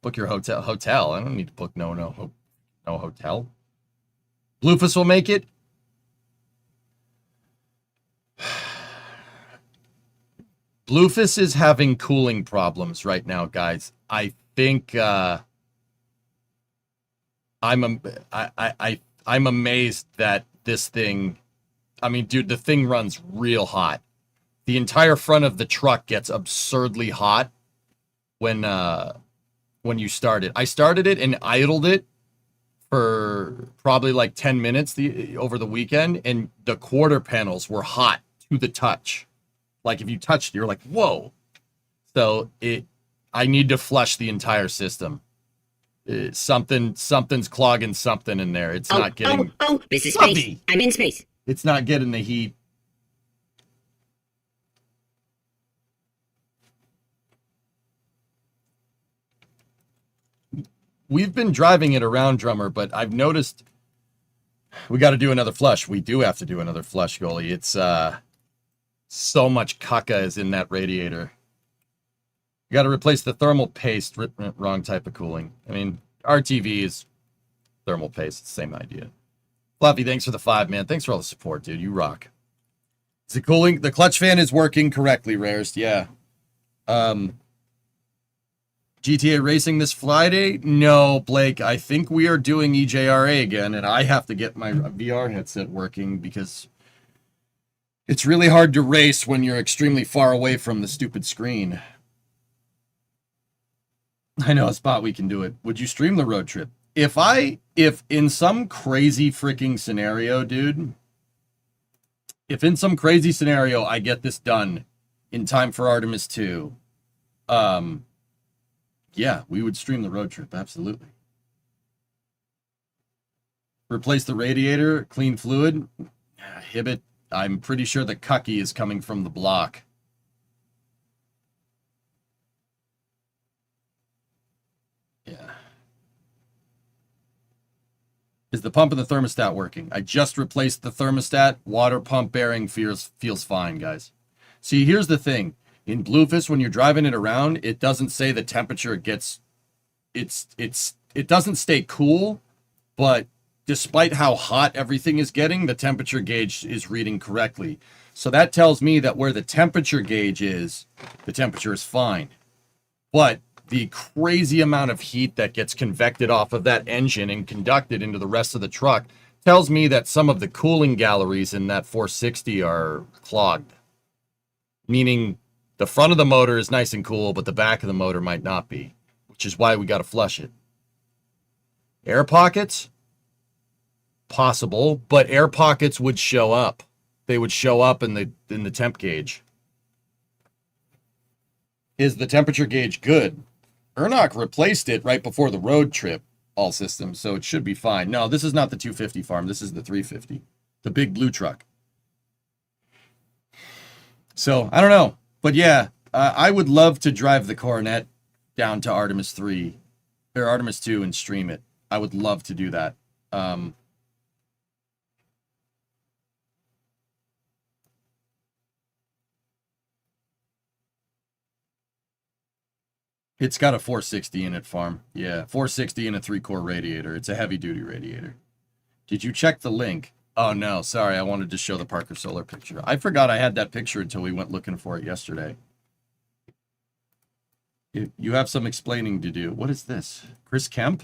Book your hotel. Hotel? I don't need to book no hotel. Bluefus will make it. Bluefus is having cooling problems right now, guys. I think I'm amazed that this thing, I mean, dude, the thing runs real hot. The entire front of the truck gets absurdly hot when you start it. I started it and idled it for probably like 10 minutes over the weekend, and the quarter panels were hot to the touch. Like if you touched it, you're like, whoa. So I need to flush the entire system. Something's clogging something in there. It's not getting. Oh, this is space. I'm in space. It's not getting the heat. We've been driving it around, Drummer, but I've noticed we got to do another flush. We do have to do another flush, Goalie. It's So much caca is in that radiator. You got to replace the thermal paste. Wrong type of cooling. I mean, RTV is thermal paste. It's the same idea. Fluffy, thanks for the 5, man. Thanks for all the support, dude. You rock. Is it cooling? The clutch fan is working correctly, Rarest. Yeah. GTA racing this Friday? No, Blake. I think we are doing EJRA again, and I have to get my VR headset working because it's really hard to race when you're extremely far away from the stupid screen. I know a spot we can do it. Would you stream the road trip? If in some crazy freaking scenario, dude, if in some crazy scenario I get this done in time for Artemis 2, yeah, we would stream the road trip, absolutely. Replace the radiator, clean fluid. Hibbit, I'm pretty sure the cucky is coming from the block. Yeah. Is the pump and the thermostat working? I just replaced the thermostat. Water pump bearing feels fine, guys. See, here's the thing. In Bluefish, when you're driving it around, it doesn't say the temperature gets... It doesn't stay cool, but despite how hot everything is getting, the temperature gauge is reading correctly. So that tells me that where the temperature gauge is, the temperature is fine. But the crazy amount of heat that gets convected off of that engine and conducted into the rest of the truck tells me that some of the cooling galleries in that 460 are clogged. Meaning the front of the motor is nice and cool, but the back of the motor might not be, which is why we got to flush it. Air pockets? Possible, but air pockets would show up. They would show up in the temp gauge. Is the temperature gauge good? Ernock replaced it right before the road trip, all systems, so it should be fine. No, this is not the 250 farm. This is the 350, the big blue truck. So, I don't know. But yeah, I would love to drive the Coronet down to Artemis 3, or Artemis 2 and stream it. I would love to do that. It's got a 460 in it, farm. Yeah, 460 and a 3-core radiator. It's a heavy-duty radiator. Did you check the link? Oh, no, sorry. I wanted to show the Parker Solar picture. I forgot I had that picture until we went looking for it yesterday. You have some explaining to do. What is this? Chris Kemp?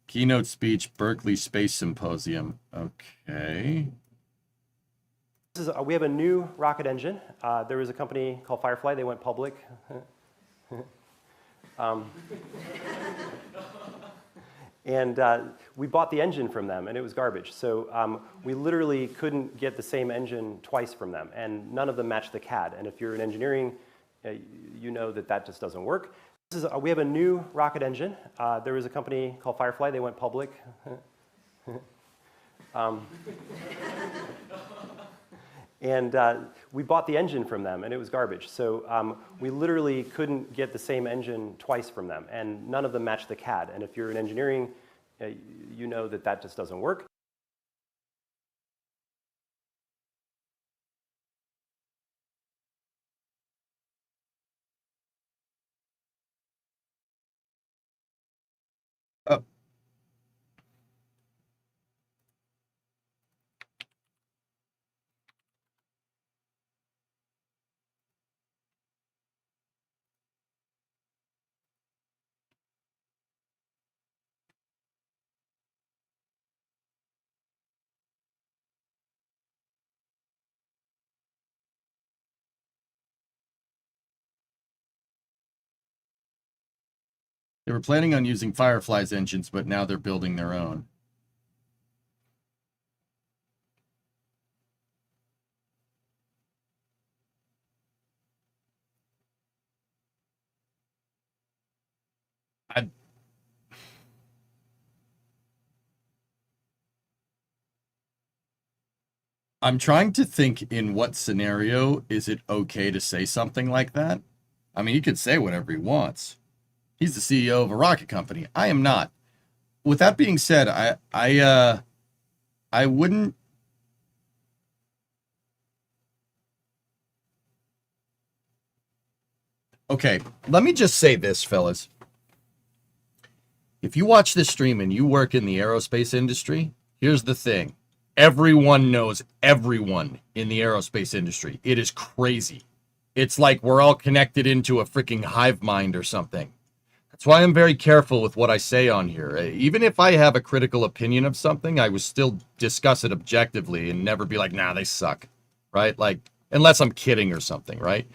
Keynote speech, Berkeley Space Symposium. Okay. We have a new rocket engine. There was a company called Firefly. They went public. And we bought the engine from them, and it was garbage. So we literally couldn't get the same engine twice from them, and none of them matched the CAD. And if you're in engineering, you know that that just doesn't work. We have a new rocket engine. There was a company called Firefly. They went public. And we bought the engine from them, and it was garbage. So we literally couldn't get the same engine twice from them, and none of them matched the CAD. And if you're in engineering, you know that that just doesn't work. They were planning on using Firefly's engines, but now they're building their own. I'm trying to think in what scenario is it okay to say something like that? I mean, he could say whatever he wants. He's the CEO of a rocket company. I am not. With that being said, I wouldn't Okay, let me just say this, fellas. If you watch this stream and you work in the aerospace industry, here's the thing. Everyone knows everyone in the aerospace industry. It is crazy. It's like we're all connected into a freaking hive mind or something. That's why I'm very careful with what I say on here. Even if I have a critical opinion of something, I would still discuss it objectively and never be like, nah, they suck, right? Like, unless I'm kidding or something, right?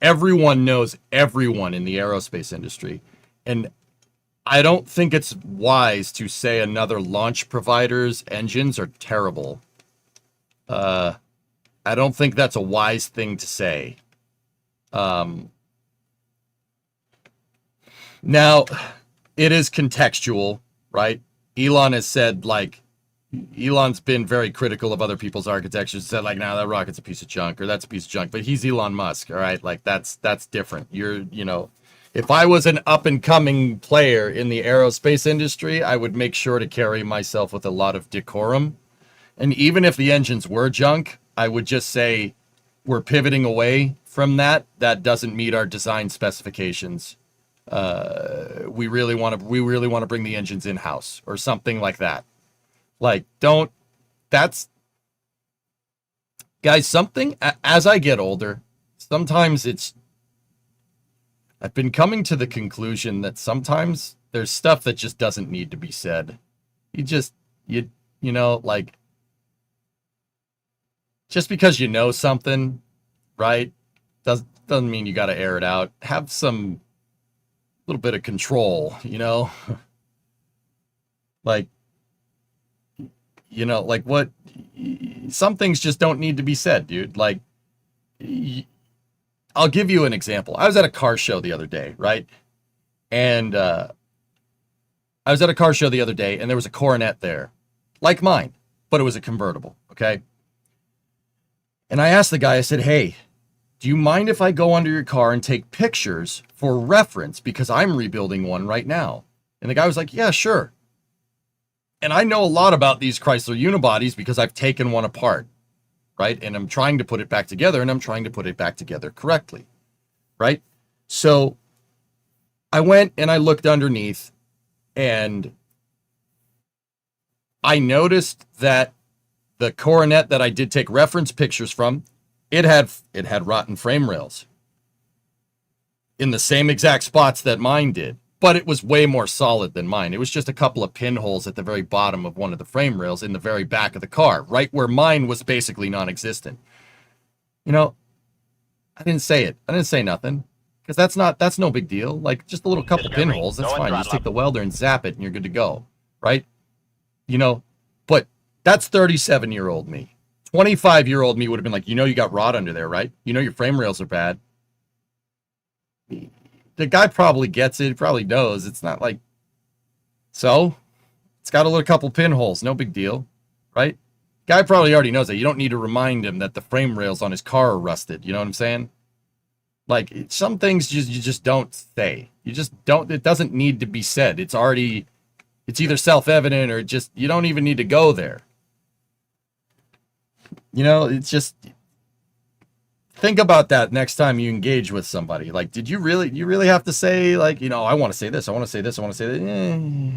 Everyone knows everyone in the aerospace industry. And I don't think it's wise to say another launch provider's engines are terrible. I don't think that's a wise thing to say. Now, it is contextual, right? Elon has said, like, Elon's been very critical of other people's architectures, said, like, nah, that rocket's a piece of junk, or that's a piece of junk, but he's Elon Musk, all right? Like, that's different. If I was an up-and-coming player in the aerospace industry, I would make sure to carry myself with a lot of decorum. And even if the engines were junk, I would just say, we're pivoting away from that. That doesn't meet our design specifications. We really want to bring the engines in-house or something like that. Like, guys, as I get older, sometimes I've been coming to the conclusion that sometimes there's stuff that just doesn't need to be said. Just because you know something, right, doesn't mean you got to air it out. Have some little bit of control, like what, some things just don't need to be said, dude. Like, I'll give you an example. I was at a car show the other day, right? And there was a Coronet there, like mine, but it was a convertible, okay? And I asked the guy, I said, hey, do you mind if I go under your car and take pictures for reference because I'm rebuilding one right now? And the guy was like, yeah, sure. And I know a lot about these Chrysler unibodies because I've taken one apart, right? And I'm trying to put it back together, and I'm trying to put it back together correctly, right? So I went and I looked underneath, and I noticed that the Coronet that I did take reference pictures from, it had rotten frame rails in the same exact spots that mine did, but it was way more solid than mine. It was just a couple of pinholes at the very bottom of one of the frame rails in the very back of the car, right where mine was basically non-existent. I didn't say it. I didn't say nothing because that's no big deal. Like, just a little couple pinholes, that's fine. You just take the welder and zap it and you're good to go, right? But that's 37-year-old me. 25-year-old me would have been like, you got rot under there, right? Your frame rails are bad. The guy probably gets it. He probably knows. It's not like... So, it's got a little couple pinholes. No big deal, right? Guy probably already knows that. You don't need to remind him that the frame rails on his car are rusted. You know what I'm saying? Like, some things you just don't say. You just don't... It doesn't need to be said. It's either self-evident or just... You don't even need to go there. It's just... Think about that next time you engage with somebody. Like, you really have to say, like, I want to say this, I want to say this, I want to say that.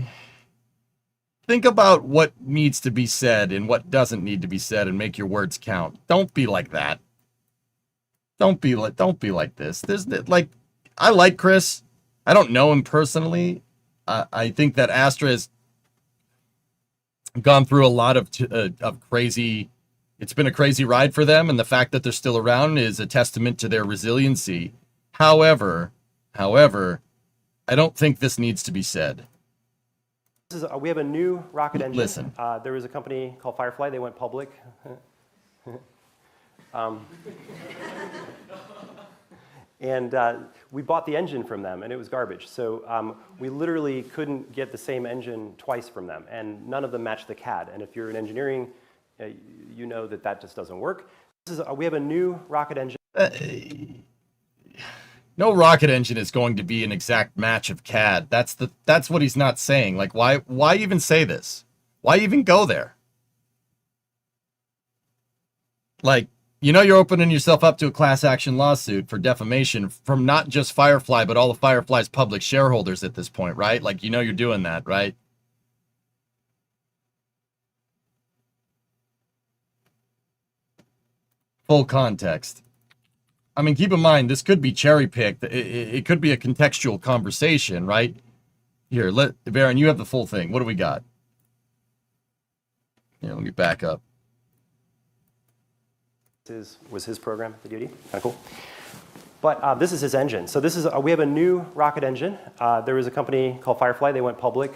Think about what needs to be said and what doesn't need to be said and make your words count. Don't be like that. Don't be like this. I like Chris. I don't know him personally. I think that Astra has gone through a lot of crazy... It's been a crazy ride for them, and the fact that they're still around is a testament to their resiliency. However, I don't think this needs to be said. We have a new rocket engine. Listen. There was a company called Firefly. They went public. And we bought the engine from them, and it was garbage. So we literally couldn't get the same engine twice from them, and none of them matched the CAD. And if you're in engineering, you know that just doesn't work. We have a new rocket engine. No rocket engine is going to be an exact match of CAD. That's what he's not saying. Like, why even say this? Why even go there? Like, You know you're opening yourself up to a class action lawsuit for defamation from not just Firefly, but all of Firefly's public shareholders at this point, right? Like, you know you're doing that, right? Full context. I mean, keep in mind, this could be cherry-picked. It could be a contextual conversation, right? Here, Baron, you have the full thing. What do we got? Let me back up. Was his program at the DoD. Kind of cool. But this is his engine. So this is we have a new rocket engine. There was a company called Firefly. They went public.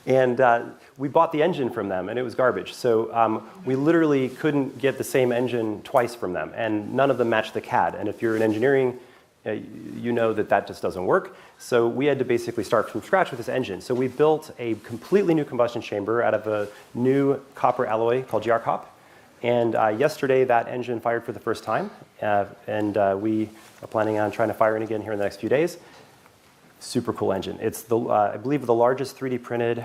And we bought the engine from them, and it was garbage. So we literally couldn't get the same engine twice from them, and none of them matched the CAD. And if you're in engineering, you know that just doesn't work. So we had to basically start from scratch with this engine. So we built a completely new combustion chamber out of a new copper alloy called GR-COP. And yesterday, that engine fired for the first time. And we are planning on trying to fire it again here in the next few days. Super cool engine. It's, I believe, the largest 3D printed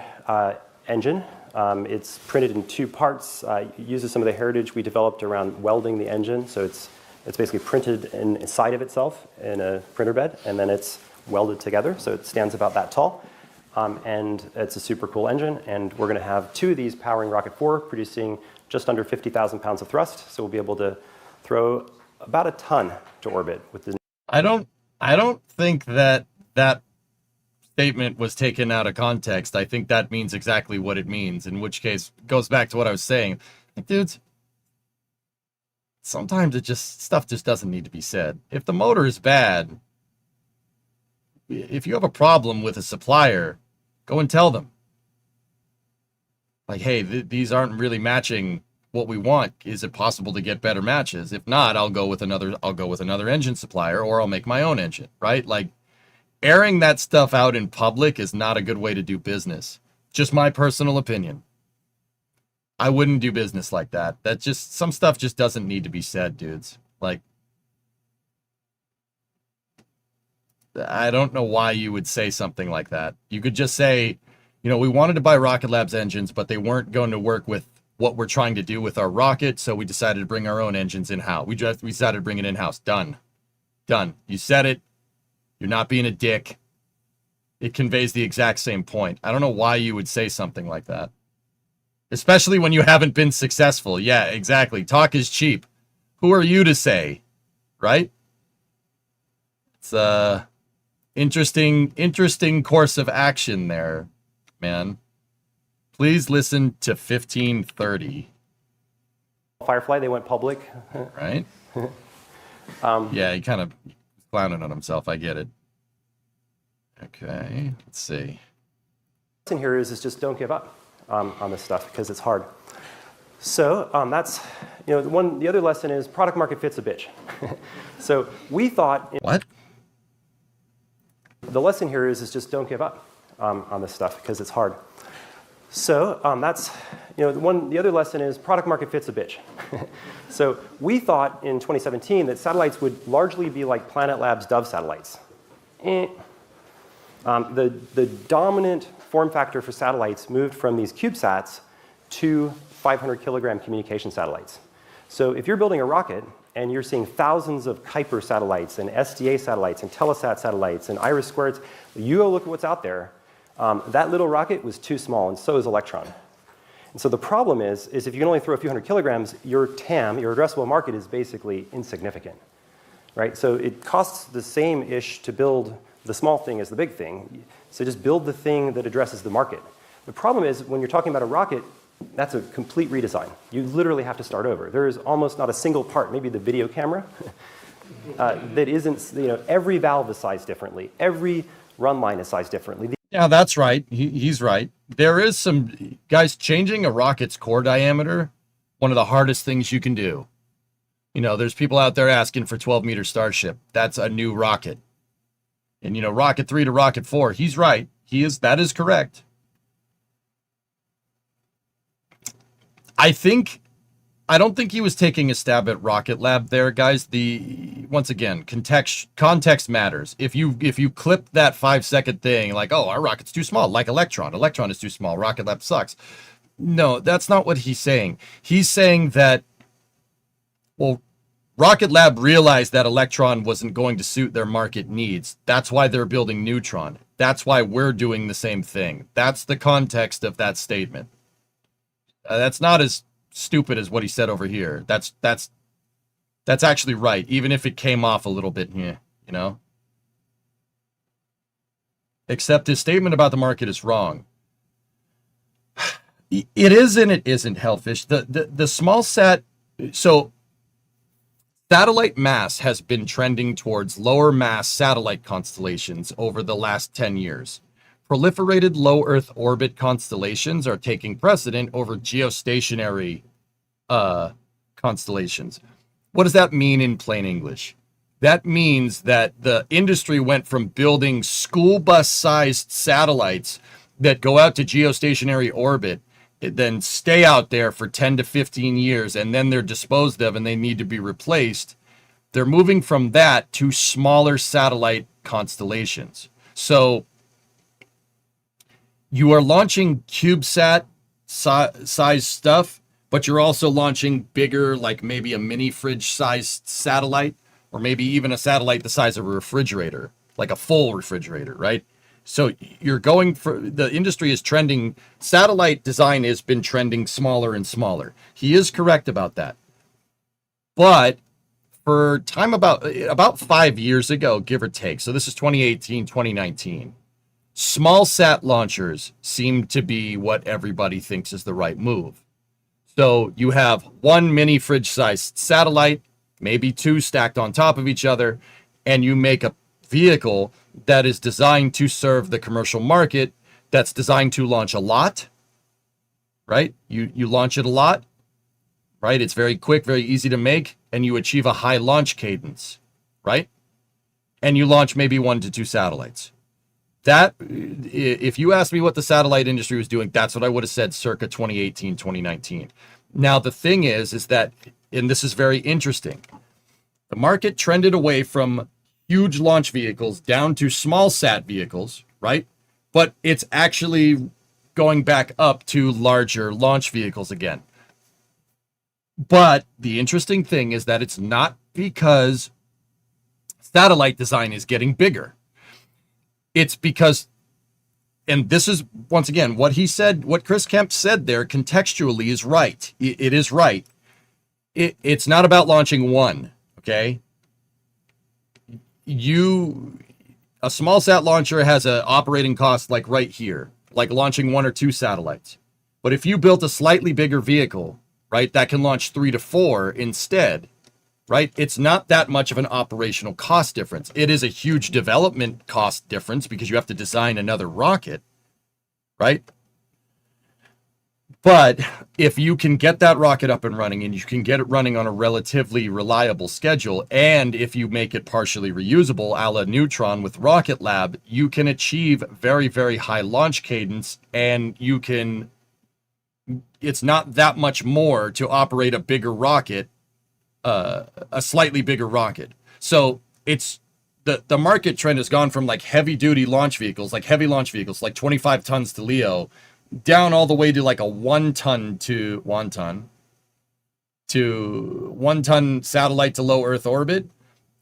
engine. It's printed in 2 parts. It uses some of the heritage we developed around welding the engine. So it's basically printed inside of itself in a printer bed, and then it's welded together, so it stands about that tall. And it's a super cool engine, and we're going to have 2 of these powering Rocket 4, producing just under 50,000 pounds of thrust. So we'll be able to throw about a ton to orbit with the. I don't think that statement was taken out of context. I think that means exactly what it means, in which case it goes back to what I was saying. Like, dudes, sometimes stuff just doesn't need to be said. If the motor is bad, if you have a problem with a supplier, go and tell them. Like, hey, these aren't really matching what we want. Is it possible to get better matches? If not, I'll go with another engine supplier, or I'll make my own engine, right? Like, airing that stuff out in public is not a good way to do business. Just my personal opinion. I wouldn't do business like that. Some stuff just doesn't need to be said, dudes. Like, I don't know why you would say something like that. You could just say, we wanted to buy Rocket Lab's engines, but they weren't going to work with what we're trying to do with our rocket, so we decided to bring our own engines in-house. We decided to bring it in-house. Done. You said it. You're not being a dick. It conveys the exact same point. I don't know why you would say something like that. Especially when you haven't been successful. Yeah, exactly. Talk is cheap. Who are you to say? Right? It's interesting course of action there, man. Please listen to 1530. Firefly, they went public. Right? Yeah, he kind of clowning on himself. I get it. Okay, let's see. The lesson here is just don't give up on this stuff, because it's hard. So that's, the other lesson is product market fit's a bitch. So we thought. What? The lesson here is just don't give up on this stuff, because it's hard. So that's, the other lesson is product market fit's a bitch. So we thought in 2017 that satellites would largely be like Planet Labs' Dove satellites. The dominant form factor for satellites moved from these CubeSats to 500 kilogram communication satellites. So if you're building a rocket and you're seeing thousands of Kuiper satellites and SDA satellites and Telesat satellites and Iris Squared, you go look at what's out there. That little rocket was too small, and so is Electron. And so the problem is if you can only throw a few hundred kilograms, your TAM, your addressable market, is basically insignificant, right? So it costs the same-ish to build the small thing as the big thing. So just build the thing that addresses the market. The problem is when you're talking about a rocket, that's a complete redesign. You literally have to start over. There is almost not a single part, maybe the video camera, that isn't, every valve is sized differently. Every run line is sized differently. Yeah, that's right. He's right. There is some, guys, changing a rocket's core diameter, one of the hardest things you can do. There's people out there asking for 12-meter Starship. That's a new rocket. And, Rocket 3 to Rocket 4, he's right. That is correct. I don't think he was taking a stab at Rocket Lab there, guys. Once again, context matters. If you clip that 5-second thing, like, oh, our rocket's too small, like Electron is too small, Rocket Lab sucks. No, that's not what he's saying. He's saying that, well, Rocket Lab realized that Electron wasn't going to suit their market needs. That's why they're building Neutron. That's why we're doing the same thing. That's the context of that statement. That's not as stupid as what he said over here. That's actually right, even if it came off a little bit, you know? Except his statement about the market is wrong. It is and it isn't, Hellfish. The small sat, so satellite mass has been trending towards lower mass satellite constellations over the last 10 years. Proliferated low Earth orbit constellations are taking precedent over geostationary constellations. What does that mean in plain English? That means that the industry went from building school bus-sized satellites that go out to geostationary orbit, then stay out there for 10 to 15 years, and then they're disposed of and they need to be replaced. They're moving from that to smaller satellite constellations. So you are launching CubeSat size stuff, but you're also launching bigger, like maybe a mini fridge sized satellite, or maybe even a satellite the size of a refrigerator, like a full refrigerator, right? So you're going for, the industry is trending, satellite design has been trending smaller and smaller. He is correct about that. But for time about 5 years ago, give or take, so this is 2018, 2019, small sat launchers seem to be what everybody thinks is the right move. So you have one mini fridge sized satellite, maybe two stacked on top of each other, and you make a vehicle that is designed to serve the commercial market, that's designed to launch a lot, right? You launch it a lot, right? It's very quick, very easy to make, and you achieve a high launch cadence, right? And you launch maybe 1 to 2 satellites. That, if you asked me what the satellite industry was doing, that's what I would have said circa 2018, 2019. Now, the thing is that, and this is very interesting, the market trended away from huge launch vehicles down to small sat vehicles, right? But it's actually going back up to larger launch vehicles again. But the interesting thing is that it's not because satellite design is getting bigger. It's because, and this is, once again, what he said, what Chris Kemp said there contextually is right. It is right. It's not about launching one, okay? A small sat launcher has an operating cost like right here, like launching 1 or 2 satellites. But if you built a slightly bigger vehicle, right, that can launch 3 to 4 instead, right, it's not that much of an operational cost difference. It is a huge development cost difference because you have to design another rocket, right? But if you can get that rocket up and running, and you can get it running on a relatively reliable schedule, and if you make it partially reusable, a la Neutron with Rocket Lab, you can achieve very, very high launch cadence, and you can, it's not that much more to operate a bigger rocket, a slightly bigger rocket. So it's, the market trend has gone from like heavy duty launch vehicles, like heavy launch vehicles, like 25 tons to LEO, down all the way to like a 1 ton satellite to low Earth orbit.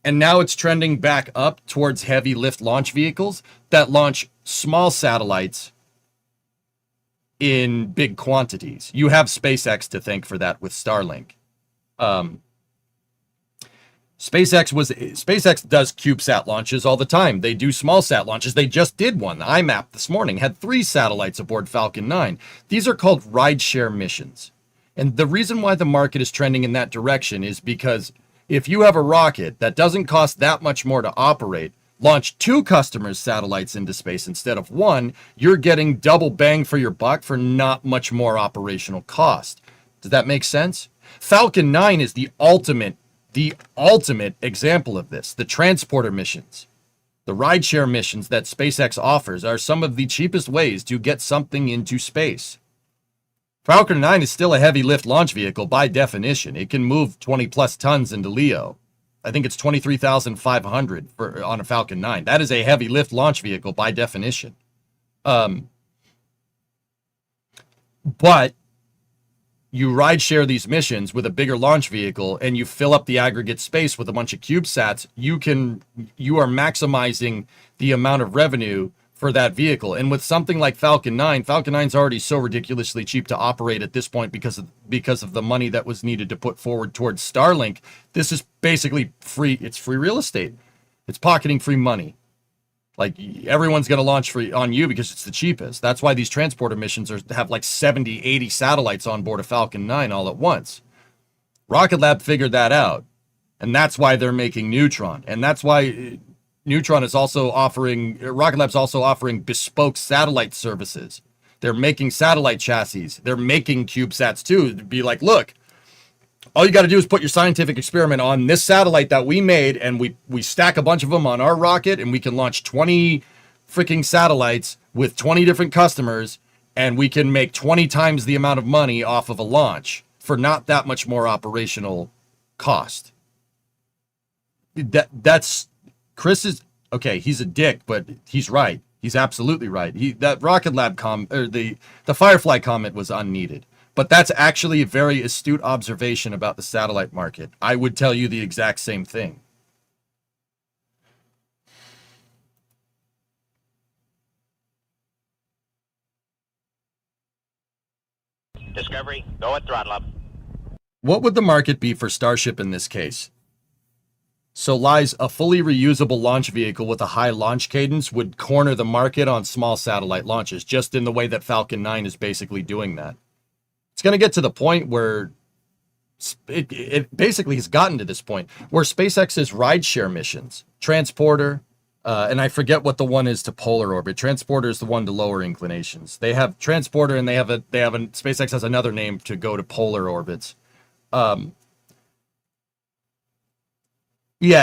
And now it's trending back up towards heavy lift launch vehicles that launch small satellites in big quantities. You have SpaceX to thank for that with Starlink. SpaceX does CubeSat launches all the time. They do small sat launches. They just did one. The IMAP this morning had 3 satellites aboard Falcon 9. These are called rideshare missions. And the reason why the market is trending in that direction is because if you have a rocket that doesn't cost that much more to operate, launch 2 customers' satellites into space instead of 1, you're getting double bang for your buck for not much more operational cost. Does that make sense? Falcon 9 is the ultimate example of this. The transporter missions, the rideshare missions that SpaceX offers are some of the cheapest ways to get something into space. Falcon 9 is still a heavy lift launch vehicle by definition. It can move 20 plus tons into LEO. I think it's 23,500 on a Falcon 9. That is a heavy lift launch vehicle by definition. But you ride share these missions with a bigger launch vehicle and you fill up the aggregate space with a bunch of CubeSats, you are maximizing the amount of revenue for that vehicle. And with something like Falcon 9, Falcon 9 is already so ridiculously cheap to operate at this point because of the money that was needed to put forward towards Starlink. This is basically free. It's free real estate. It's pocketing free money. Like, everyone's going to launch on you because it's the cheapest. That's why these transporter missions have like 70, 80 satellites on board a Falcon 9 all at once. Rocket Lab figured that out. And that's why they're making Neutron. And that's why Rocket Lab's also offering bespoke satellite services. They're making satellite chassis. They're making CubeSats too. To be like, look, all you got to do is put your scientific experiment on this satellite that we made, and we stack a bunch of them on our rocket, and we can launch 20 freaking satellites with 20 different customers, and we can make 20 times the amount of money off of a launch for not that much more operational cost. That's Chris is okay. He's a dick, but he's right. He's absolutely right. That Rocket Lab the Firefly comment was unneeded. But that's actually a very astute observation about the satellite market. I would tell you the exact same thing. Discovery, go at throttle up. What would the market be for Starship in this case? So lies a fully reusable launch vehicle with a high launch cadence would corner the market on small satellite launches, just in the way that Falcon 9 is basically doing that. It's going to get to the point where it basically has gotten to this point where SpaceX's rideshare missions, Transporter, and I forget what the one is to polar orbit. Transporter is the one to lower inclinations. They have Transporter, and SpaceX has another name to go to polar orbits. Yeah,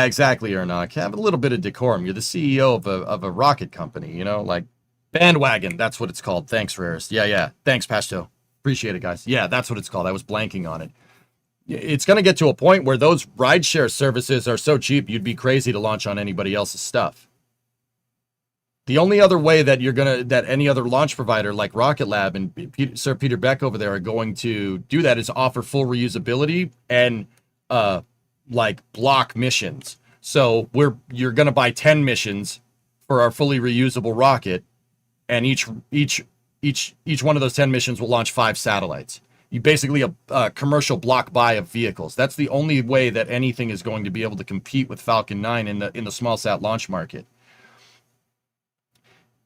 exactly, Ernock. Have a little bit of decorum. You're the CEO of a rocket company, you know, like Bandwagon. That's what it's called. Thanks, Rarest. Yeah. Thanks, Pasto. Appreciate it, guys. Yeah, that's what it's called. I was blanking on it. It's going to get to a point where those rideshare services are so cheap, you'd be crazy to launch on anybody else's stuff. The only other way that that any other launch provider like Rocket Lab and Sir Peter Beck over there are going to do that is offer full reusability and like block missions. So you're going to buy 10 missions for our fully reusable rocket, and each one of those 10 missions will launch 5 satellites. You basically a commercial block buy of vehicles. That's the only way that anything is going to be able to compete with Falcon 9 in the small sat launch market.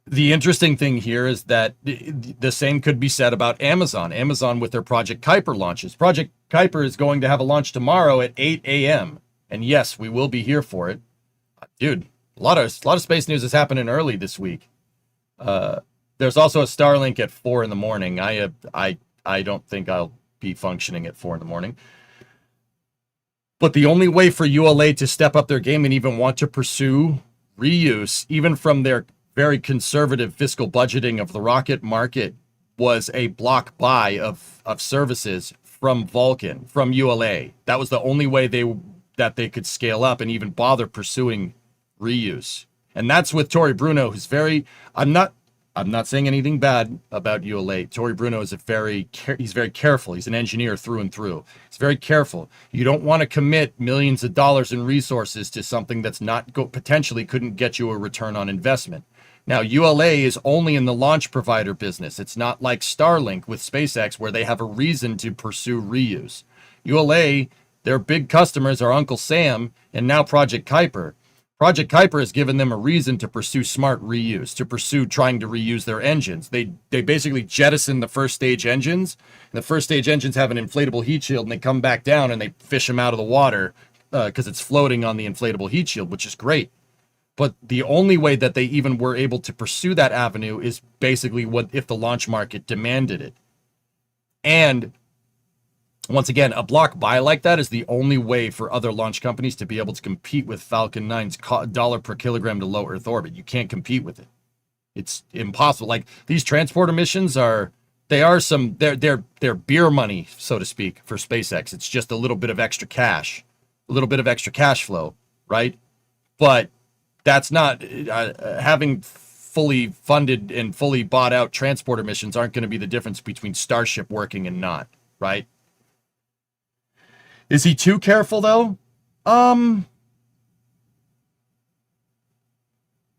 The interesting thing here is that the same could be said about Amazon. Amazon with their Project Kuiper launches. Project Kuiper is going to have a launch tomorrow at 8 a.m. And yes, we will be here for it. Dude, a lot of space news is happening early this week. There's also a Starlink at 4 in the morning. I don't think I'll be functioning at 4 in the morning. But the only way for ULA to step up their game and even want to pursue reuse, even from their very conservative fiscal budgeting of the rocket market, was a block buy of services from Vulcan, from ULA. That was the only way that they could scale up and even bother pursuing reuse. And that's with Tory Bruno, who's very... I'm not saying anything bad about ULA. Tory Bruno is he's very careful. He's an engineer through and through. He's very careful. You don't want to commit millions of dollars in resources to something that's potentially couldn't get you a return on investment. Now, ULA is only in the launch provider business. It's not like Starlink with SpaceX where they have a reason to pursue reuse. ULA, their big customers are Uncle Sam and now Project Kuiper. Project Kuiper has given them a reason to pursue smart reuse, to pursue trying to reuse their engines. They basically jettison the first stage engines. And the first stage engines have an inflatable heat shield, and they come back down and they fish them out of the water because it's floating on the inflatable heat shield, which is great. But the only way that they even were able to pursue that avenue is basically what if the launch market demanded it. And once again, a block buy like that is the only way for other launch companies to be able to compete with Falcon 9's dollar per kilogram to low Earth orbit. You can't compete with it. It's impossible. Like, these transporter missions they're beer money, so to speak, for SpaceX. It's just a little bit of extra cash flow, right? But that's not having fully funded and fully bought out transporter missions aren't going to be the difference between Starship working and not. right? Is he too careful though?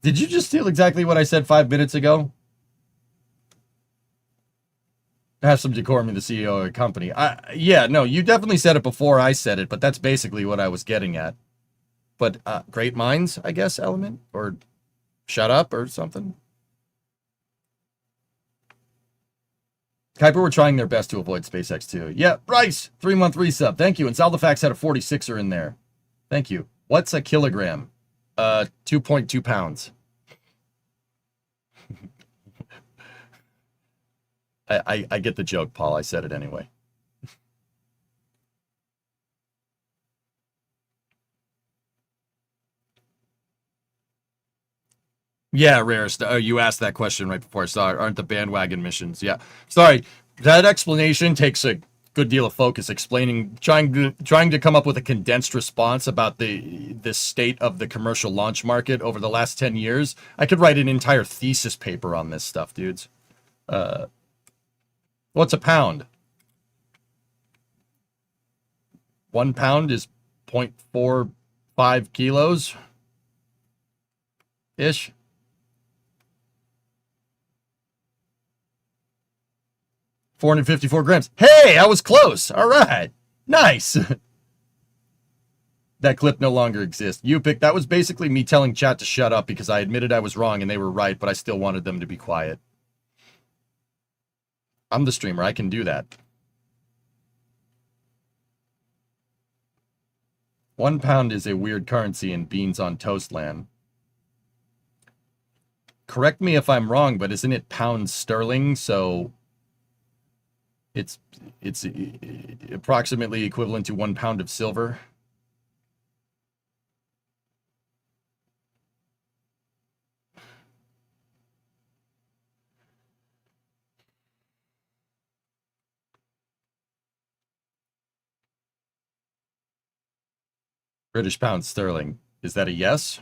Did you just steal exactly what I said 5 minutes ago? Have some decorum in the CEO of a company. Yeah, no, you definitely said it before I said it, but that's basically what I was getting at. But great minds, I guess, element? Or shut up or something? Kuiper were trying their best to avoid SpaceX too. Yeah, Rice, 3-month resub. Thank you. And Saldifax had a 46er in there. Thank you. What's a kilogram? 2.2 pounds. I get the joke, Paul. I said it anyway. Yeah, Rarest. You asked that question right before I saw it. Aren't the bandwagon missions? Yeah. Sorry. That explanation takes a good deal of focus, explaining, trying to come up with a condensed response about the state of the commercial launch market over the last 10 years. I could write an entire thesis paper on this stuff, dudes. What's a pound? 1 pound is 0.45 kilos ish. $454 grams. Hey, I was close. All right. Nice. That clip no longer exists. You picked. That was basically me telling chat to shut up because I admitted I was wrong and they were right, but I still wanted them to be quiet. I'm the streamer. I can do that. 1 pound is a weird currency in beans on toast land. Correct me if I'm wrong, but isn't it pounds sterling? So it's approximately equivalent to 1 pound of silver. British pound sterling. Is that a yes?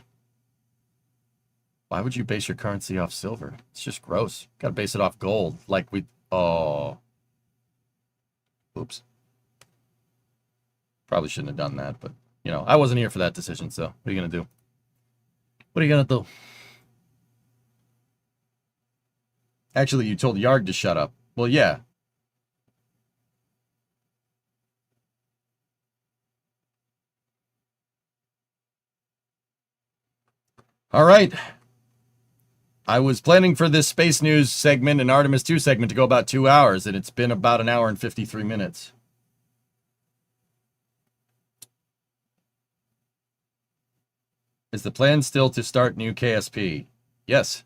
Why would you base your currency off silver? It's just gross. Got to base it off gold. Like we... Oh. Oops. Probably shouldn't have done that, but, you know, I wasn't here for that decision, so what are you going to do? What are you going to do? Actually, you told Yarg to shut up. Well, yeah. All right. I was planning for this space news segment and Artemis 2 segment to go about 2 hours, and it's been about 1 hour and 53 minutes. Is the plan still to start new KSP? Yes.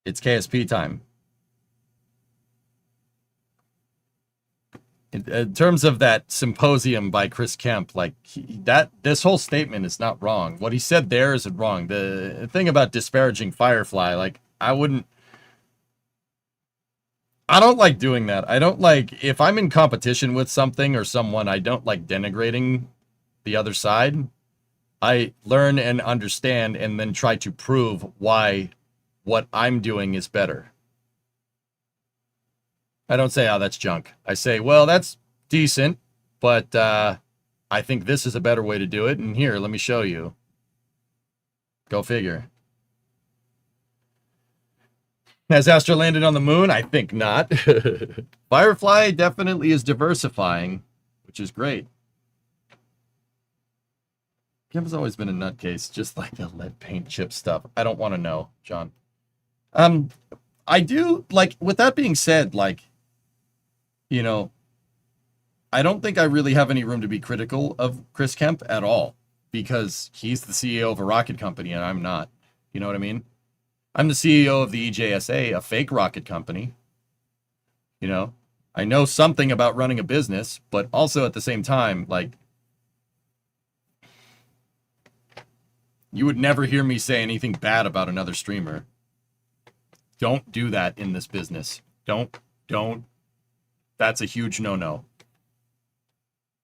It's KSP time. In terms of that symposium by Chris Kemp, like this whole statement is not wrong. What he said there isn't wrong. The thing about disparaging Firefly, like I don't like doing that. I don't like, if I'm in competition with something or someone, I don't like denigrating the other side. I learn and understand and then try to prove why what I'm doing is better. I don't say, oh, that's junk. I say, well, that's decent, but I think this is a better way to do it. And here, let me show you. Go figure. Has Astra landed on the moon? I think not. Firefly definitely is diversifying, which is great. Kim has always been a nutcase, just like the lead paint chip stuff. I don't want to know, John. I do, like, with that being said, like, you know, I don't think I really have any room to be critical of Chris Kemp at all, because he's the CEO of a rocket company and I'm not. You know what I mean? I'm the CEO of the EJSA, a fake rocket company. You know, I know something about running a business, but also at the same time, like, you would never hear me say anything bad about another streamer. Don't do that in this business. Don't. That's a huge no-no.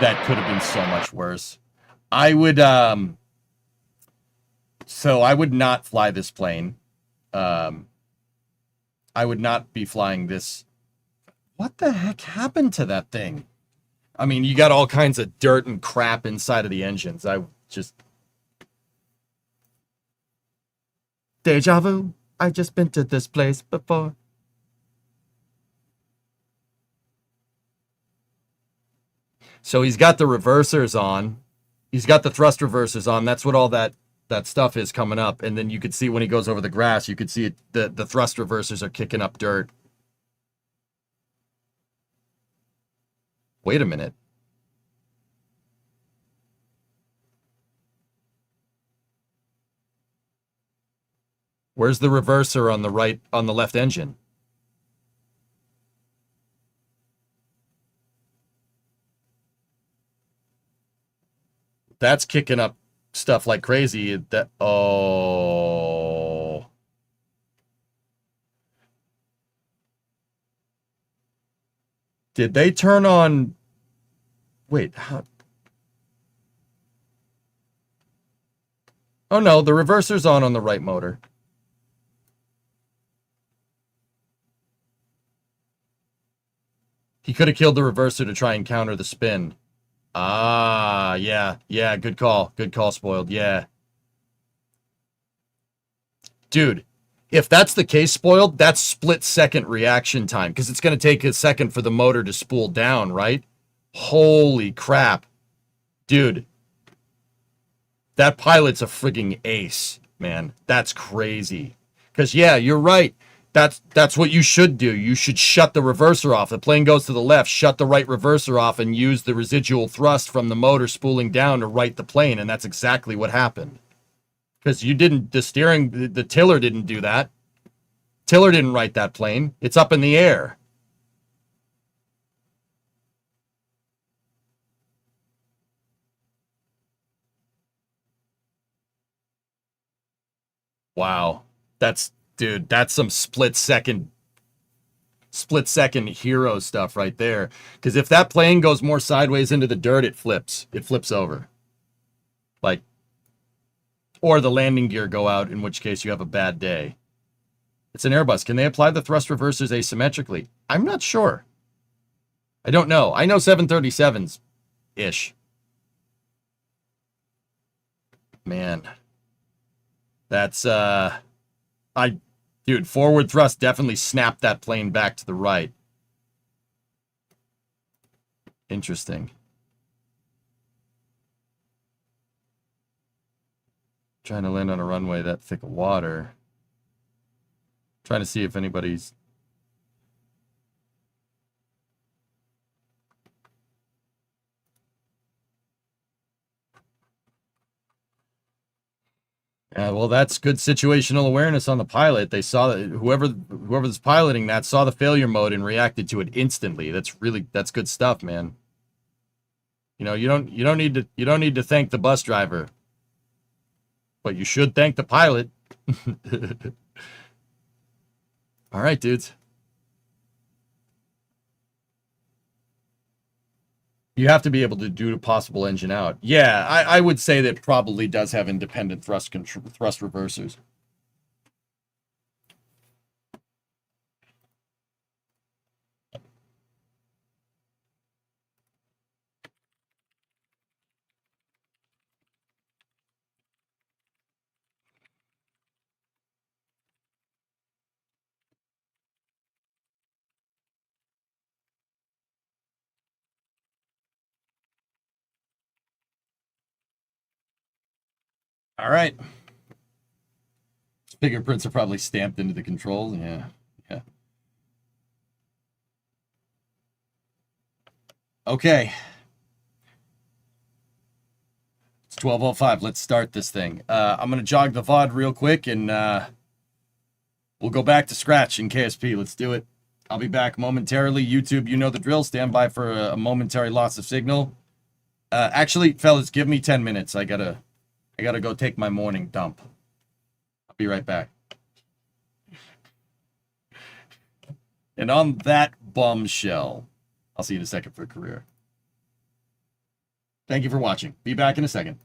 that could have been so much worse. I would so I would not fly this plane. I would not be flying this. What the heck happened to that thing? I mean, you got all kinds of dirt and crap inside of the engines. I just deja vu. I've just been to this place before. So he's got the reversers on. He's got the thrust reversers on. That's what all that stuff is coming up. And then you could see when he goes over the grass, you could see the thrust reversers are kicking up dirt. Wait a minute. Where's the reverser on the left engine? That's kicking up stuff like crazy. Oh. Did they turn on? Wait, how? Oh no, the reverser's on the right motor. He could have killed the reverser to try and counter the spin. Ah, yeah, good call. Good call, Spoiled, yeah. Dude, if that's the case, Spoiled, that's split-second reaction time, because it's going to take a second for the motor to spool down, right? Holy crap. Dude, that pilot's a frigging ace, man. That's crazy. Because, yeah, you're right. That's what you should do. You should shut the reverser off. The plane goes to the left, shut the right reverser off, and use the residual thrust from the motor spooling down to right the plane, and that's exactly what happened. Because the tiller didn't do that. Tiller didn't right that plane. It's up in the air. Wow. Dude, that's some split second hero stuff right there. Because if that plane goes more sideways into the dirt, it flips. It flips over. Like, or the landing gear go out, in which case you have a bad day. It's an Airbus. Can they apply the thrust reversers asymmetrically? I'm not sure. I don't know. I know 737s-ish. Man. That's, dude, forward thrust definitely snapped that plane back to the right. Interesting. Trying to land on a runway that thick of water. Trying to see if anybody's... Yeah, well, that's good situational awareness on the pilot. They saw that whoever's piloting that saw the failure mode and reacted to it instantly. That's good stuff, man. You know, you don't need to thank the bus driver, but you should thank the pilot. All right, dudes. You have to be able to do a possible engine out. Yeah, I would say that probably does have independent thrust reversers. All right. Fingerprints are probably stamped into the controls. Yeah. Okay. It's 12:05. Let's start this thing. I'm going to jog the VOD real quick, and we'll go back to scratch in KSP. Let's do it. I'll be back momentarily. YouTube, you know the drill. Stand by for a momentary loss of signal. Actually, fellas, give me 10 minutes. I gotta go take my morning dump. I'll be right back. And on that bombshell, I'll see you in a second for a career. Thank you for watching. Be back in a second.